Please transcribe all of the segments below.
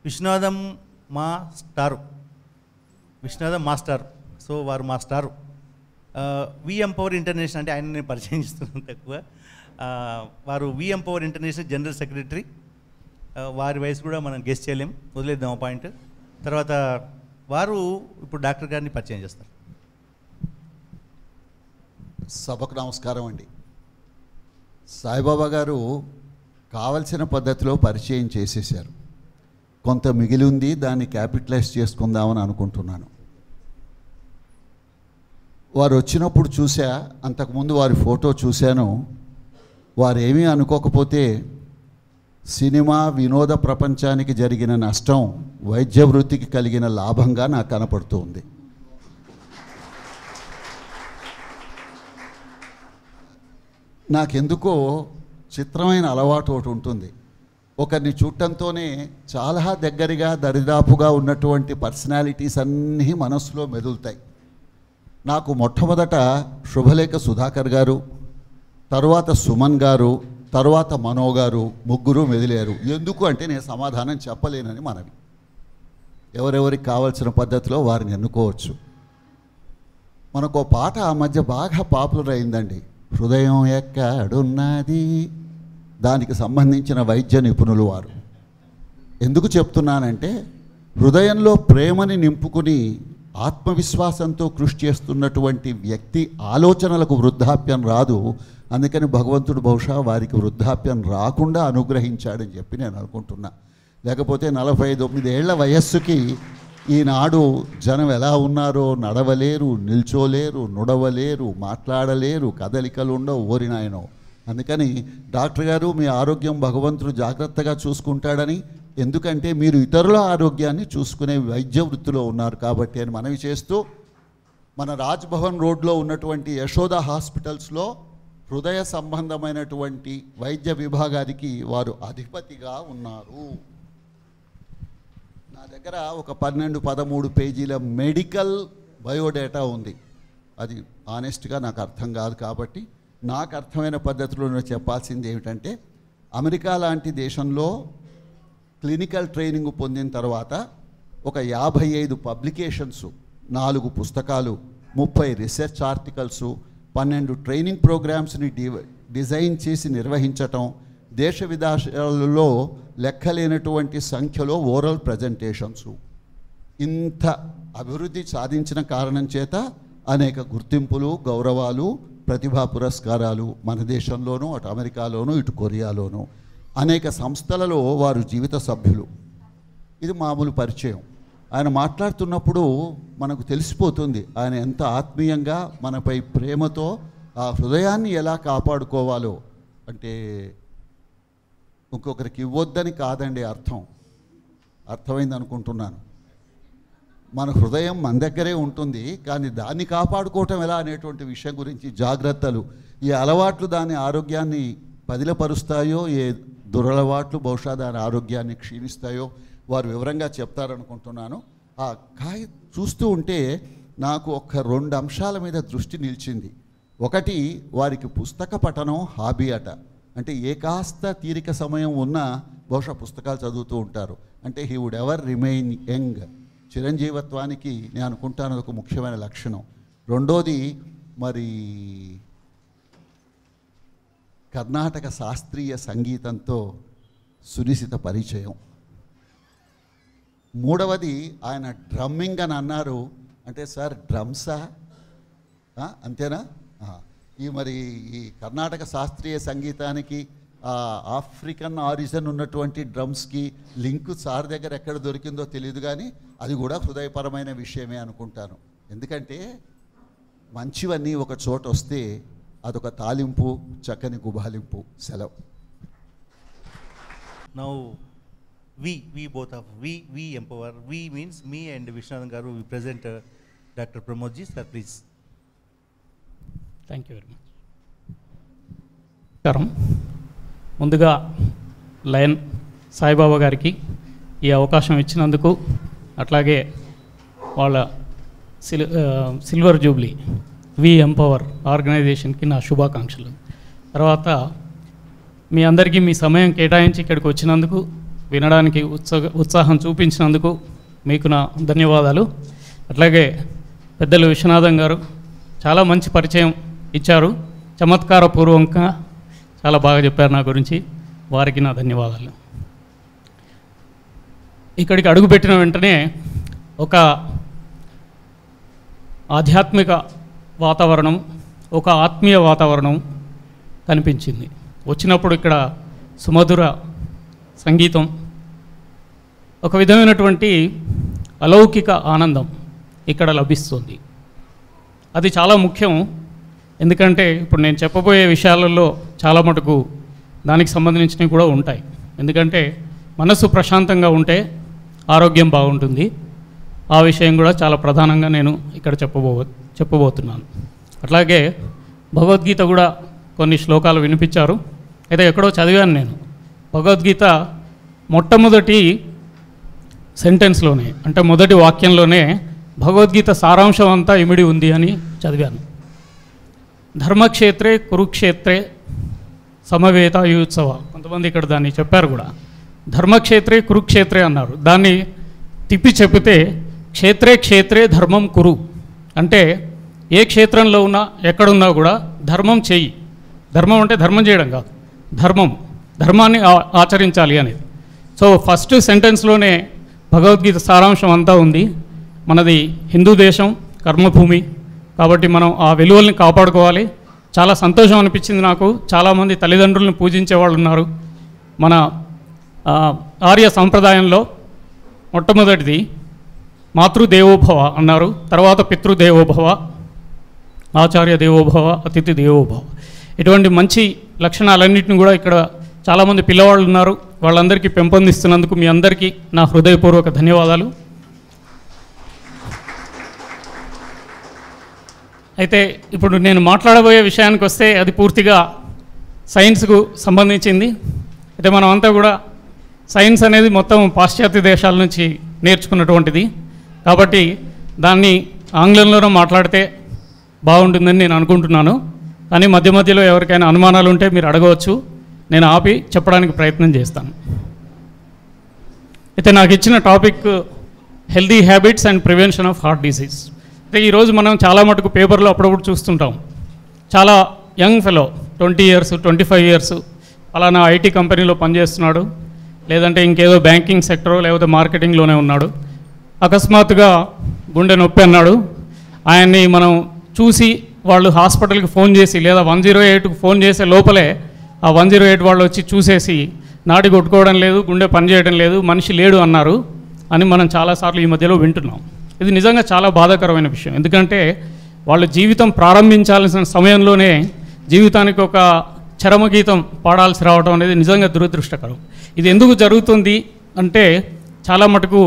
విశ్వనాథం మా స్టారు, విశ్వనాథం మా star. So వారు మా స్టారు. వి ఎంపవర్ ఇంటర్నేషనల్ అంటే ఆయన నేను పరిచయం చేస్తున్నాను తక్కువ. వారు వి ఎంపవర్ ఇంటర్నేషనల్ జనరల్ సెక్రటరీ. వారి వయసు కూడా మనం గెస్ చేయలేం, వదిలేద్దాం ఆ పాయింట్. తర్వాత వారు ఇప్పుడు డాక్టర్ గారిని పరిచయం చేస్తారు. సభకు నమస్కారం అండి. సాయిబాబా గారు కావలసిన పద్ధతిలో పరిచయం చేసేసారు. కొంత మిగిలి ఉంది, దాన్ని క్యాపిటలైజ్ చేసుకుందామని అనుకుంటున్నాను. వారు వచ్చినప్పుడు చూసా, అంతకుముందు వారి ఫోటో చూశాను. వారు ఏమీ అనుకోకపోతే సినిమా వినోద ప్రపంచానికి జరిగిన నష్టం వైద్య వృత్తికి కలిగిన లాభంగా నాకు కనపడుతుంది. నాకెందుకో చిత్రమైన అలవాటు ఒకటి ఉంటుంది. ఒకరిని చూడటంతోనే చాలా దగ్గరగా దరిదాపుగా ఉన్నటువంటి పర్సనాలిటీస్ అన్నీ మనస్సులో మెదులుతాయి. నాకు మొట్టమొదట శుభలేఖ సుధాకర్ గారు, తర్వాత సుమన్ గారు, తర్వాత మనో గారు, ముగ్గురు మెదిలారు. ఎందుకు అంటే నేను సమాధానం చెప్పలేనని మనవి. ఎవరెవరికి కావాల్సిన పద్ధతిలో వారిని ఎన్నుకోవచ్చు. మనకు పాట ఆ మధ్య బాగా పాపులర్ అయిందండి, హృదయం ఎక్కడున్నది. దానికి సంబంధించిన వైద్య నిపుణులు వారు. ఎందుకు చెప్తున్నానంటే, హృదయంలో ప్రేమని నింపుకుని ఆత్మవిశ్వాసంతో కృషి చేస్తున్నటువంటి వ్యక్తి ఆలోచనలకు వృద్ధాప్యం రాదు. అందుకని భగవంతుడు బహుశా వారికి వృద్ధాప్యం రాకుండా అనుగ్రహించాడని చెప్పి నేను అనుకుంటున్నా. లేకపోతే 49 ఏళ్ల వయస్సుకి ఈనాడు జనం ఎలా ఉన్నారో, నడవలేరు, నిల్చోలేరు, నుడవలేరు, మాట్లాడలేరు, కదలికలు ఉండవు, ఓరినాయనో. అందుకని డాక్టర్ గారు, మీ ఆరోగ్యం భగవంతుడు జాగ్రత్తగా చూసుకుంటాడని, ఎందుకంటే మీరు ఇతరుల ఆరోగ్యాన్ని చూసుకునే వైద్య వృత్తిలో ఉన్నారు కాబట్టి అని మనవి చేస్తూ, మన రాజ్భవన్ రోడ్లో ఉన్నటువంటి యశోద హాస్పిటల్స్లో హృదయ సంబంధమైనటువంటి వైద్య విభాగానికి వారు అధిపతిగా ఉన్నారు. నా దగ్గర ఒక 12-13 పేజీల మెడికల్ బయోడేటా ఉంది. అది ఆనెస్ట్గా నాకు అర్థం కాదు కాబట్టి నాకు అర్థమైన పద్ధతిలో నేను చెప్పాల్సింది ఏమిటంటే, అమెరికా లాంటి దేశంలో క్లినికల్ ట్రైనింగ్ పొందిన తర్వాత ఒక 55 పబ్లికేషన్స్, 4 పుస్తకాలు, 30 రీసెర్చ్ ఆర్టికల్స్, 12 ట్రైనింగ్ ప్రోగ్రామ్స్ని డిజైన్ చేసి నిర్వహించటం, దేశ విదేశాలలో లెక్కలేనటువంటి సంఖ్యలో ఓరల్ ప్రజెంటేషన్స్. ఇంత అభివృద్ధి సాధించిన కారణం చేత అనేక గుర్తింపులు, గౌరవాలు, ప్రతిభా పురస్కారాలు మన దేశంలోనూ, అటు అమెరికాలోనూ, ఇటు కొరియాలోనూ అనేక సంస్థలలో వారు జీవిత సభ్యులు. ఇది మామూలు పరిచయం. ఆయన మాట్లాడుతున్నప్పుడు మనకు తెలిసిపోతుంది ఆయన ఎంత ఆత్మీయంగా మనపై ప్రేమతో ఆ హృదయాన్ని ఎలా కాపాడుకోవాలో. అంటే ఇంకొకరికి ఇవ్వొద్దని కాదండి అర్థమైంది అనుకుంటున్నాను. మన హృదయం మన దగ్గరే ఉంటుంది, కానీ దాన్ని కాపాడుకోవటం ఎలా అనేటువంటి విషయం గురించి జాగ్రత్తలు, ఈ అలవాట్లు దాని ఆరోగ్యాన్ని పదిలపరుస్తాయో, ఏ దురలవాట్లు బహుశా దాని ఆరోగ్యాన్ని క్షీణిస్తాయో వారు వివరంగా చెప్తారనుకుంటున్నాను. ఆ కాయ చూస్తూ ఉంటే నాకు ఒక 2 అంశాల మీద దృష్టి నిలిచింది. ఒకటి, వారికి పుస్తక పఠనం హాబీ అట. అంటే ఏ కాస్త తీరిక సమయం ఉన్నా బహుశా పుస్తకాలు చదువుతూ ఉంటారు. అంటే he would ever remain young. చిరంజీవత్వానికి నేను అనుకుంటాను ఒక ముఖ్యమైన లక్షణం. రెండోది, మరి కర్ణాటక శాస్త్రీయ సంగీతంతో సునిశిత పరిచయం. మూడవది, ఆయన డ్రమ్మింగ్ అని అన్నారు. అంటే సార్ డ్రమ్సా అంతేనా? ఈ కర్ణాటక శాస్త్రీయ సంగీతానికి ఆఫ్రికన్ ఆరిజిన్ ఉన్నటువంటి డ్రమ్స్కి లింక్ సార్ దగ్గర ఎక్కడ దొరికిందో తెలియదు, కానీ అది కూడా హృదయపరమైన విషయమే అనుకుంటాను. ఎందుకంటే మంచివన్నీ ఒక చోట వస్తే అదొక తాలింపు, చక్కని గుబాలింపు. సెలవు. Now we both of we empower. We means me and Vishnadhan garu. We present Dr. Pramod ji, sir, please. Thank you very much. నమస్కారం. ముందుగా లయన్ సాయిబాబా గారికి ఈ అవకాశం ఇచ్చినందుకు, అట్లాగే వాళ్ళ సిల్వర్ జూబ్లీ వి ఎంపవర్ ఆర్గనైజేషన్కి నా శుభాకాంక్షలు. తర్వాత మీ అందరికీ మీ సమయం కేటాయించి ఇక్కడికి వచ్చినందుకు వినడానికి ఉత్సాహం చూపించినందుకు మీకు నా ధన్యవాదాలు. అట్లాగే పెద్దలు విశ్వనాథం గారు చాలా మంచి పరిచయం ఇచ్చారు, చమత్కారపూర్వకంగా చాలా బాగా చెప్పారు నా గురించి, వారికి నా ధన్యవాదాలు. ఇక్కడికి అడుగుపెట్టిన వెంటనే ఒక ఆధ్యాత్మిక వాతావరణం, ఒక ఆత్మీయ వాతావరణం కనిపించింది. వచ్చినప్పుడు ఇక్కడ సుమధుర సంగీతం, ఒక విధమైనటువంటి అలౌకిక ఆనందం ఇక్కడ లభిస్తుంది. అది చాలా ముఖ్యం. ఎందుకంటే ఇప్పుడు నేను చెప్పబోయే విషయాలలో చాలా మటుకు దానికి సంబంధించినవి కూడా ఉంటాయి. ఎందుకంటే మనసు ప్రశాంతంగా ఉంటే ఆరోగ్యం బాగుంటుంది. ఆ విషయం కూడా చాలా ప్రధానంగా నేను ఇక్కడ చెప్పబోతున్నాను. అట్లాగే భగవద్గీత కూడా కొన్ని శ్లోకాలు వినిపించారు. అయితే ఎక్కడో చదివాను నేను, భగవద్గీత మొట్టమొదటి సెంటెన్స్లోనే, అంటే మొదటి వాక్యంలోనే భగవద్గీత సారాంశం అంతా ఇమిడి ఉంది అని చదివాను. ధర్మక్షేత్రే కురుక్షేత్రే సమవేతాయుత్సవ, కొంతమంది ఇక్కడ దాన్ని చెప్పారు కూడా. ధర్మక్షేత్రే కురుక్షేత్రే అన్నారు. దాన్ని తిప్పి చెప్పితే క్షేత్రే క్షేత్రే ధర్మం కురు, అంటే ఏ క్షేత్రంలో ఉన్నా ఎక్కడున్నా కూడా ధర్మం చెయ్యి. ధర్మం అంటే ధర్మం చేయడం కాదు, ధర్మాన్ని ఆచరించాలి అనేది. సో ఫస్ట్ సెంటెన్స్లోనే భగవద్గీత సారాంశం అంతా ఉంది. మనది హిందూ దేశం, కర్మభూమి, కాబట్టి మనం ఆ విలువల్ని కాపాడుకోవాలి. చాలా సంతోషం అనిపించింది నాకు. చాలామంది తల్లిదండ్రులను పూజించే వాళ్ళు ఉన్నారు. మన ఆర్య సంప్రదాయంలో మొట్టమొదటిది మాతృదేవోభవ అన్నారు, తర్వాత పితృదేవోభవ, ఆచార్య దేవోభవ, అతిథి దేవోభవ. ఇటువంటి మంచి లక్షణాలన్నింటిని కూడా ఇక్కడ చాలామంది పిల్లవాళ్ళు ఉన్నారు. వాళ్ళందరికీ పెంపొందిస్తున్నందుకు మీ అందరికీ నా హృదయపూర్వక ధన్యవాదాలు. అయితే ఇప్పుడు నేను మాట్లాడబోయే విషయానికి వస్తే అది పూర్తిగా సైన్స్కు సంబంధించింది. అయితే మనం అంతా కూడా సైన్స్ అనేది మొత్తం పాశ్చాత్య దేశాల నుంచి నేర్చుకున్నటువంటిది, కాబట్టి దాన్ని ఆంగ్లంలోనూ మాట్లాడితే బాగుంటుందని నేను అనుకుంటున్నాను. కానీ మధ్య మధ్యలో ఎవరికైనా అనుమానాలు ఉంటే మీరు అడగవచ్చు, నేను ఆపి చెప్పడానికి ప్రయత్నం చేస్తాను. అయితే నాకు ఇచ్చిన topic healthy habits and prevention of heart disease. అయితే ఈరోజు మనం చాలా మటుకు పేపర్లో అప్పుడప్పుడు చూస్తుంటాం, చాలా యంగ్ ఫెలో 20 years 25 years అలానా ఐటీ కంపెనీలో పనిచేస్తున్నాడు, లేదంటే ఇంకేదో బ్యాంకింగ్ సెక్టరో లేకపోతే మార్కెటింగ్లోనే ఉన్నాడు. అకస్మాత్తుగా గుండె నొప్పి అన్నాడు. ఆయన్ని మనం చూసి వాళ్ళు హాస్పిటల్కి ఫోన్ చేసి లేదా 108కు ఫోన్ చేసే లోపలే ఆ 108 వాళ్ళు వచ్చి చూసేసి నాడి కొట్టుకోవడం లేదు, గుండె పనిచేయడం లేదు, మనిషి లేడు అన్నారు అని మనం చాలాసార్లు ఈ మధ్యలో వింటున్నాం. ఇది నిజంగా చాలా బాధాకరమైన విషయం. ఎందుకంటే వాళ్ళు జీవితం ప్రారంభించాల్సిన సమయంలోనే జీవితానికి ఒక చరమగీతం పాడాల్సి రావడం అనేది నిజంగా దురదృష్టకరం. ఇది ఎందుకు జరుగుతుంది అంటే చాలా మటుకు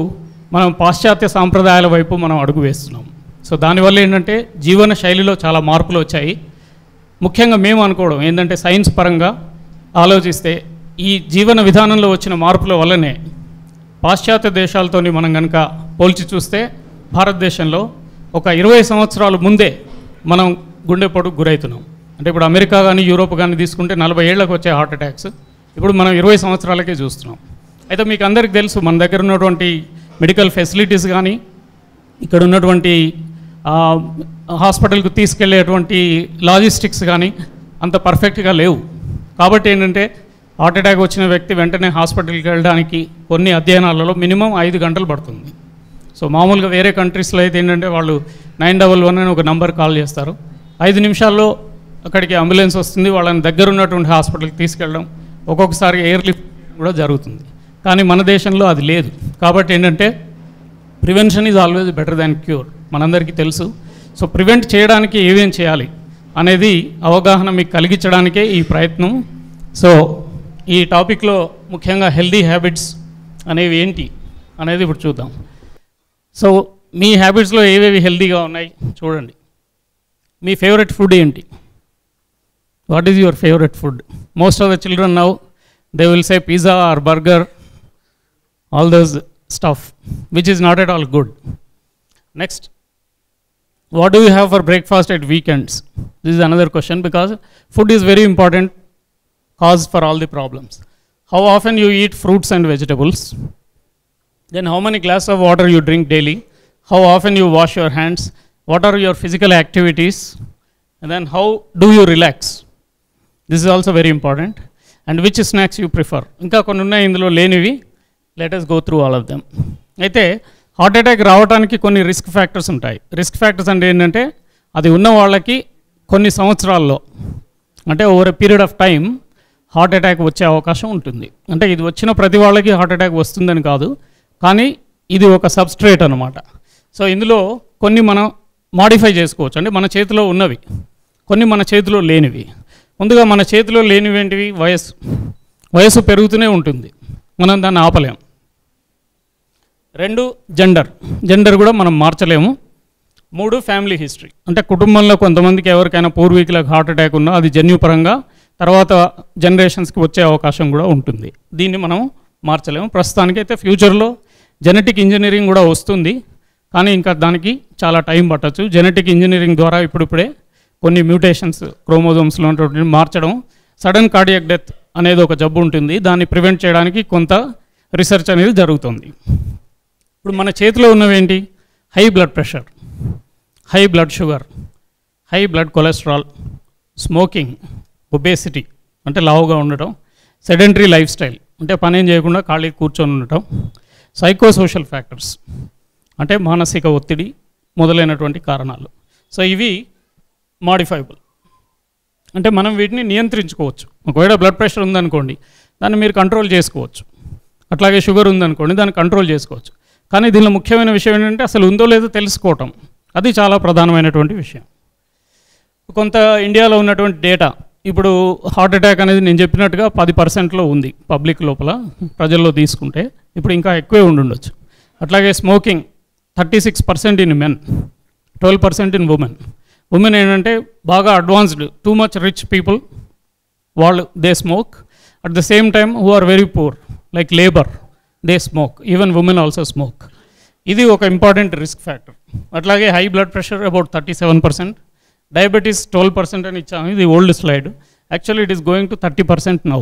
మనం పాశ్చాత్య సాంప్రదాయాల వైపు మనం అడుగు వేస్తున్నాం. సో దానివల్ల ఏంటంటే జీవన శైలిలో చాలా మార్పులు వచ్చాయి. ముఖ్యంగా మేము అనుకోవడం ఏంటంటే సైన్స్ పరంగా ఆలోచిస్తే ఈ జీవన విధానంలో వచ్చిన మార్పుల వల్లనే పాశ్చాత్య దేశాలతోని మనం కనుక పోల్చి చూస్తే భారతదేశంలో ఒక 20 సంవత్సరాల ముందే మనం గుండెపోటుకు గురవుతున్నాం. అంటే ఇప్పుడు అమెరికా కానీ యూరోప్ కానీ తీసుకుంటే 40 ఏళ్లకు వచ్చే హార్ట్ అటాక్స్ ఇప్పుడు మనం 20 సంవత్సరాలకే చూస్తున్నాం. అయితే మీకు అందరికీ తెలుసు మన దగ్గర ఉన్నటువంటి మెడికల్ ఫెసిలిటీస్ కానీ ఇక్కడ ఉన్నటువంటి హాస్పిటల్కు తీసుకెళ్లేటువంటి లాజిస్టిక్స్ కానీ అంత పర్ఫెక్ట్గా లేవు. కాబట్టి ఏంటంటే హార్ట్ అటాక్ వచ్చిన వ్యక్తి వెంటనే హాస్పిటల్కి వెళ్ళడానికి కొన్ని అధ్యయనాలలో మినిమం 5 గంటలు పడుతుంది. సో మామూలుగా వేరే కంట్రీస్లో అయితే ఏంటంటే వాళ్ళు 911 అని ఒక నంబర్ కాల్ చేస్తారు, 5 నిమిషాల్లో అక్కడికి అంబులెన్స్ వస్తుంది, వాళ్ళని దగ్గర ఉన్నటువంటి హాస్పిటల్కి తీసుకెళ్ళడం, ఒక్కొక్కసారి ఎయిర్ లిఫ్ట్ కూడా జరుగుతుంది. కానీ మన దేశంలో అది లేదు. కాబట్టి ఏంటంటే prevention is always better than cure, మనందరికీ తెలుసు. సో ప్రివెంట్ చేయడానికి ఏమేం చేయాలి అనేది అవగాహన మీకు కలిగించడానికే ఈ ప్రయత్నం. సో ఈ టాపిక్లో ముఖ్యంగా హెల్దీ హ్యాబిట్స్ అనేవి ఏంటి అనేది ఇప్పుడు చూద్దాం. సో మీ హ్యాబిట్స్లో ఏవేవి హెల్దీగా ఉన్నాయి చూడండి. మీ ఫేవరెట్ ఫుడ్ ఏంటి? What is your favourite food? Most of the children now they will say pizza or burger, all those stuff which is not at all good. Next, what do you have for breakfast at weekends? This is another question because food is very important cause for all the problems. how often you eat fruits and vegetables, then how many glasses of water you drink daily, how often you wash your hands, what are your physical activities, and then how do you relax. This is also very important. And which snacks you prefer. ఇంకా కొన్ని ఉన్నాయి ఇందులో లేనివి. Let us go through all of them. అయితే heart attack రావడానికి కొన్ని risk factors ఉంటాయి. Risk factors అంటే ఏంటంటే అది ఉన్న వాళ్ళకి కొన్ని సంవత్సరాల్లో అంటే over a period of time heart attack వచ్చే అవకాశం ఉంటుంది. అంటే ఇది వచ్చిన ప్రతి వాళ్ళకి హార్ట్ అటాక్ వస్తుందని కాదు, కానీ ఇది ఒక సబ్స్ట్రేట్ అనమాట. సో ఇందులో కొన్ని మనం మాడిఫై చేసుకోవచ్చు, అంటే మన చేతిలో ఉన్నవి, కొన్ని మన చేతిలో లేనివి. ముందుగా మన చేతిలో లేనివి ఏంటివి? వయస్సు పెరుగుతూనే ఉంటుంది, మనం దాన్ని ఆపలేము. 2 జెండర్ కూడా మనం మార్చలేము. 3 ఫ్యామిలీ హిస్టరీ, అంటే కుటుంబంలో కొంతమందికి ఎవరికైనా పూర్వీకులకు హార్ట్ అటాక్ ఉన్నా అది జన్యుపరంగా తర్వాత జనరేషన్స్కి వచ్చే అవకాశం కూడా ఉంటుంది. దీన్ని మనం మార్చలేము. ప్రస్తుతానికైతే ఫ్యూచర్లో జెనెటిక్ ఇంజనీరింగ్ కూడా వస్తుంది, కానీ ఇంకా దానికి చాలా టైం పట్టచ్చు. జెనెటిక్ ఇంజనీరింగ్ ద్వారా ఇప్పుడిప్పుడే కొన్ని మ్యూటేషన్స్ క్రోమోజోమ్స్లో ఉన్నటువంటి మార్చడం. సడన్ కార్డియాక్ డెత్ అనేది ఒక జబ్బు ఉంటుంది, దాన్ని ప్రివెంట్ చేయడానికి కొంత రీసెర్చ్ అనేది జరుగుతుంది. ఇప్పుడు మన చేతిలో ఉన్నవేంటి? High blood pressure, high blood sugar, high blood cholesterol, smoking, obesity అంటే లావుగా ఉండటం, సెడెంటరీ లైఫ్ స్టైల్ అంటే పనేం చేయకుండా ఖాళీ కూర్చొని ఉండటం, సైకోసోషల్ ఫ్యాక్టర్స్ అంటే మానసిక ఒత్తిడి మొదలైనటువంటి కారణాలు. సో ఇవి మాడిఫైబుల్, అంటే మనం వీటిని నియంత్రించుకోవచ్చు. ఒకవేళ బ్లడ్ ప్రెషర్ ఉందనుకోండి, దాన్ని మీరు కంట్రోల్ చేసుకోవచ్చు. అట్లాగే షుగర్ ఉందనుకోండి, దాన్ని కంట్రోల్ చేసుకోవచ్చు. కానీ దీనిలో ముఖ్యమైన విషయం ఏంటంటే అసలు ఉందో లేదో తెలుసుకోవటం, అది చాలా ప్రధానమైనటువంటి విషయం. కొంత ఇండియాలో ఉన్నటువంటి డేటా, ఇప్పుడు హార్ట్ అటాక్ అనేది నేను చెప్పినట్టుగా 10%లో ఉంది పబ్లిక్ లోపల, ప్రజల్లో తీసుకుంటే ఇప్పుడు ఇంకా ఎక్కువే ఉండుండొచ్చు. అట్లాగే smoking 36% in men, 12% in women ఏంటంటే బాగా advanced, too much rich people వాళ్ళు they smoke. At the same time who are very poor like labour they smoke, even women also smoke. ఇది ఒక ఇంపార్టెంట్ రిస్క్ ఫ్యాక్టర్. అట్లాగే high blood pressure about 37%, diabetes 12% అని ఇచ్చాము, ఇది old slide. Actually it is going to 30% now.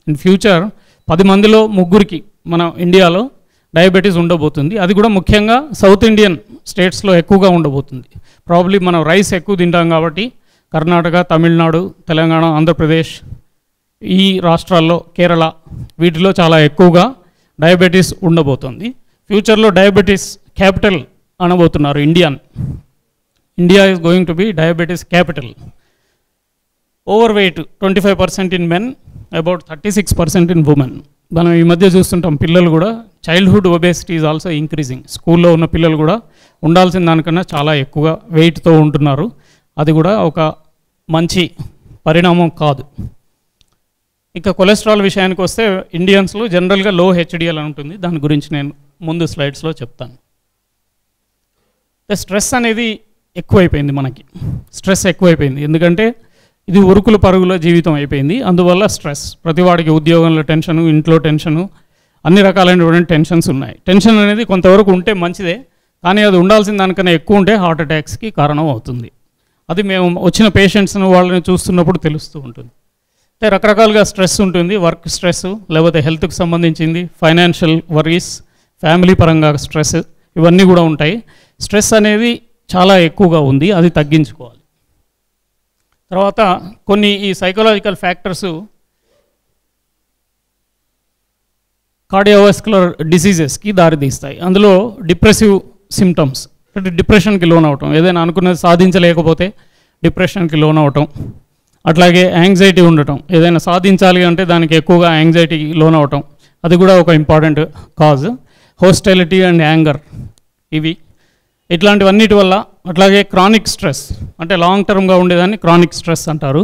In future 10 మందిలో 3 మన ఇండియాలో diabetes ఉండబోతుంది. అది కూడా ముఖ్యంగా సౌత్ ఇండియన్ స్టేట్స్లో ఎక్కువగా ఉండబోతుంది. ప్రాబ్లీ మనం రైస్ ఎక్కువ తింటాం కాబట్టి కర్ణాటక, తమిళనాడు, తెలంగాణ, ఆంధ్రప్రదేశ్ ఈ రాష్ట్రాల్లో, కేరళ వీటిలో చాలా ఎక్కువగా డయాబెటీస్ ఉండబోతుంది. ఫ్యూచర్లో డయాబెటీస్ క్యాపిటల్ అనబోతున్నారు India is going to be diabetes capital. Overweight 25% in men, about 36% in women. మనం ఈ మధ్య చూస్తుంటాం పిల్లలు కూడా childhood obesity is also increasing. స్కూల్లో ఉన్న పిల్లలు కూడా ఉండాల్సిన దానికన్నా చాలా ఎక్కువగా వెయిట్తో ఉంటున్నారు. అది కూడా ఒక మంచి పరిణామం కాదు. ఇక కొలెస్ట్రాల్ విషయానికి వస్తే ఇండియన్స్లో జనరల్గా లో హెచ్డిఎల్ అని ఉంటుంది, దాని గురించి నేను ముందు స్లైడ్స్లో చెప్తాను. స్ట్రెస్ అనేది ఎక్కువైపోయింది, మనకి స్ట్రెస్ ఎక్కువైపోయింది. ఎందుకంటే ఇది ఉరుకుల పరుగుల జీవితం అయిపోయింది. అందువల్ల స్ట్రెస్, ప్రతివాడికి ఉద్యోగంలో టెన్షను, ఇంట్లో టెన్షను, అన్ని రకాలైనటువంటి టెన్షన్స్ ఉన్నాయి. టెన్షన్ అనేది కొంతవరకు ఉంటే మంచిదే, కానీ అది ఉండాల్సిన దానికన్నా ఎక్కువ ఉంటే హార్ట్ అటాక్స్కి కారణం అవుతుంది. అది మేము వచ్చిన పేషెంట్స్ను వాళ్ళని చూస్తున్నప్పుడు తెలుస్తూ ఉంటుంది. అంటే రకరకాలుగా స్ట్రెస్ ఉంటుంది, వర్క్ స్ట్రెస్, లేకపోతే హెల్త్కి సంబంధించింది, ఫైనాన్షియల్ వరీస్, ఫ్యామిలీ పరంగా స్ట్రెస్, ఇవన్నీ కూడా ఉంటాయి. స్ట్రెస్ అనేది చాలా ఎక్కువగా ఉంది, అది తగ్గించుకోవాలి. తర్వాత కొన్ని ఈ సైకలాజికల్ ఫ్యాక్టర్స్ కార్డియోవాస్కులర్ డిసీజెస్కి దారితీస్తాయి. అందులో డిప్రెసివ్ సిమ్టమ్స్, అంటే డిప్రెషన్కి లోన్ అవటం, ఏదైనా అనుకున్నది సాధించలేకపోతే డిప్రెషన్కి లోన్ అవటం. అట్లాగే యాంగ్జైటీ ఉండటం, ఏదైనా సాధించాలి అంటే దానికి ఎక్కువగా యాంగ్జైటీకి లోన్ అవటం, అది కూడా ఒక ఇంపార్టెంట్ కాజ్. హోస్టైలిటీ అండ్ యాంగర్, ఇవి ఇట్లాంటివన్నిటి వల్ల. అట్లాగే క్రానిక్ స్ట్రెస్, అంటే లాంగ్ టర్మ్గా ఉండేదాన్ని క్రానిక్ స్ట్రెస్ అంటారు.